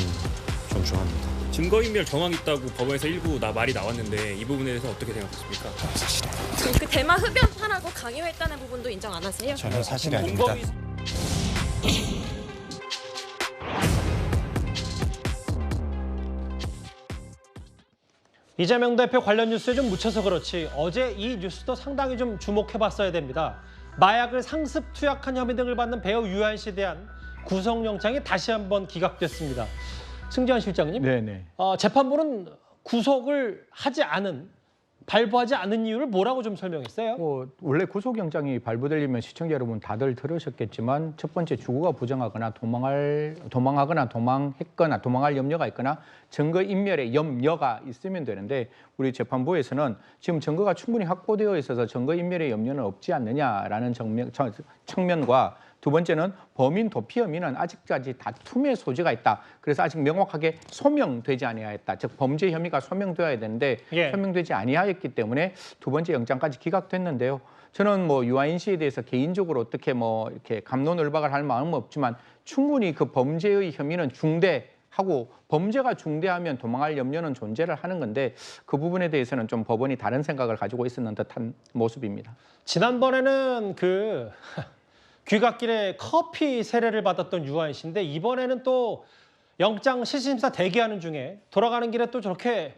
[SPEAKER 15] 존중합니다.
[SPEAKER 17] 증거인멸 정황 있다고 법원에서 일부 말이 나왔는데 이 부분에 대해서 어떻게 생각하십니까?
[SPEAKER 2] 그 대마 흡연하라고 강요했다는 부분도 인정 안 하세요?
[SPEAKER 15] 전혀 사실이 아닙니다.
[SPEAKER 1] 이재명 대표 관련 뉴스에 좀 묻혀서 그렇지 어제 이 뉴스도 상당히 좀 주목해봤어야 됩니다. 마약을 상습 투약한 혐의 등을 받는 배우 유한 씨에 대한 구속영장이 다시 한번 기각됐습니다. 승지환 실장님,
[SPEAKER 23] 네네.
[SPEAKER 1] 재판부는 구속을 발부하지 않은 이유를 뭐라고 좀 설명했어요?
[SPEAKER 23] 원래 구속영장이 발부되려면 시청자 여러분 다들 들으셨겠지만 첫 번째 주거가 부정하거나 도망하거나 도망했거나 도망할 염려가 있거나 증거인멸의 염려가 있으면 되는데, 우리 재판부에서는 지금 증거가 충분히 확보되어 있어서 증거인멸의 염려는 없지 않느냐라는 측면과, 두 번째는 범인 도피 혐의는 아직까지 다툼의 소지가 있다. 그래서 아직 명확하게 소명되지 아니하였다. 즉 범죄 혐의가 소명되어야 되는데 소명되지 아니하였기 때문에 두 번째 영장까지 기각됐는데요. 저는 뭐 유아인 씨에 대해서 개인적으로 어떻게 뭐 이렇게 갑론을박을 할 마음은 없지만 충분히 그 범죄의 혐의는 중대하고 범죄가 중대하면 도망할 염려는 존재를 하는 건데 그 부분에 대해서는 좀 법원이 다른 생각을 가지고 있었는 듯한 모습입니다.
[SPEAKER 1] 지난번에는 그 귀갓길에 커피 세례를 받았던 유아인 씨인데 이번에는 또 영장 실질심사 대기하는 중에 돌아가는 길에 또 저렇게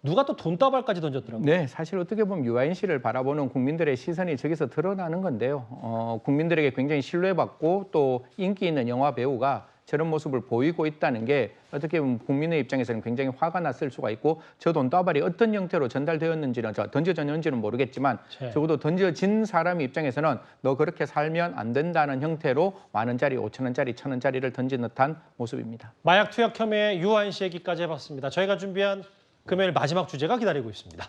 [SPEAKER 1] 누가 또 돈다발까지 던졌더라고요.
[SPEAKER 23] 네, 사실 어떻게 보면 유아인 씨를 바라보는 국민들의 시선이 저기서 드러나는 건데요. 국민들에게 굉장히 신뢰받고 또 인기 있는 영화 배우가 저런 모습을 보이고 있다는 게 어떻게 보면 국민의 입장에서는 굉장히 화가 났을 수가 있고 저 돈다발이 어떤 형태로 전달되었는지는 던져졌는지는 모르겠지만 적어도 던져진 사람 입장에서는 너 그렇게 살면 안 된다는 형태로 만 원짜리, 5천 원짜리, 1,000 원짜리를 던진 듯한 모습입니다.
[SPEAKER 1] 마약 투약 혐의의 유아인 씨 얘기까지 해봤습니다. 저희가 준비한 금요일 마지막 주제가 기다리고 있습니다.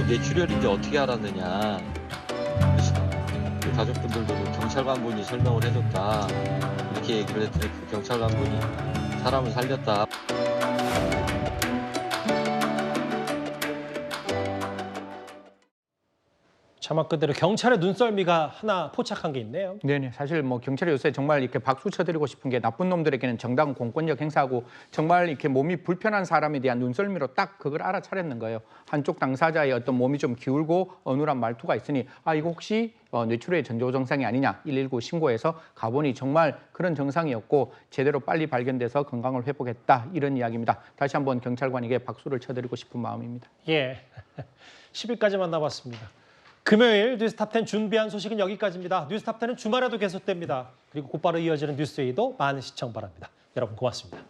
[SPEAKER 9] 뇌출혈인지 어떻게 알았느냐. 그래서 그 가족분들도 경찰관분이 설명을 해줬다. 이렇게 얘기를 했더니 그 경찰관분이 사람을 살렸다.
[SPEAKER 1] 자막 그대로 경찰의 눈썰미가 하나 포착한 게 있네요.
[SPEAKER 23] 네네. 사실 뭐 경찰이 요새 정말 이렇게 박수 쳐드리고 싶은 게 나쁜 놈들에게는 정당 공권력 행사하고 정말 이렇게 몸이 불편한 사람에 대한 눈썰미로 딱 그걸 알아차렸는 거예요. 한쪽 당사자의 어떤 몸이 좀 기울고 어눌한 말투가 있으니 아 이거 혹시 뇌출혈의 전조 증상이 아니냐 119 신고해서 가보니 정말 그런 증상이었고 제대로 빨리 발견돼서 건강을 회복했다 이런 이야기입니다. 다시 한번 경찰관에게 박수를 쳐드리고 싶은 마음입니다.
[SPEAKER 1] 예, 10일까지 만나봤습니다. 금요일 뉴스탑10 준비한 소식은 여기까지입니다. 뉴스탑10은 주말에도 계속됩니다. 그리고 곧바로 이어지는 뉴스웨이도 많은 시청 바랍니다. 여러분 고맙습니다.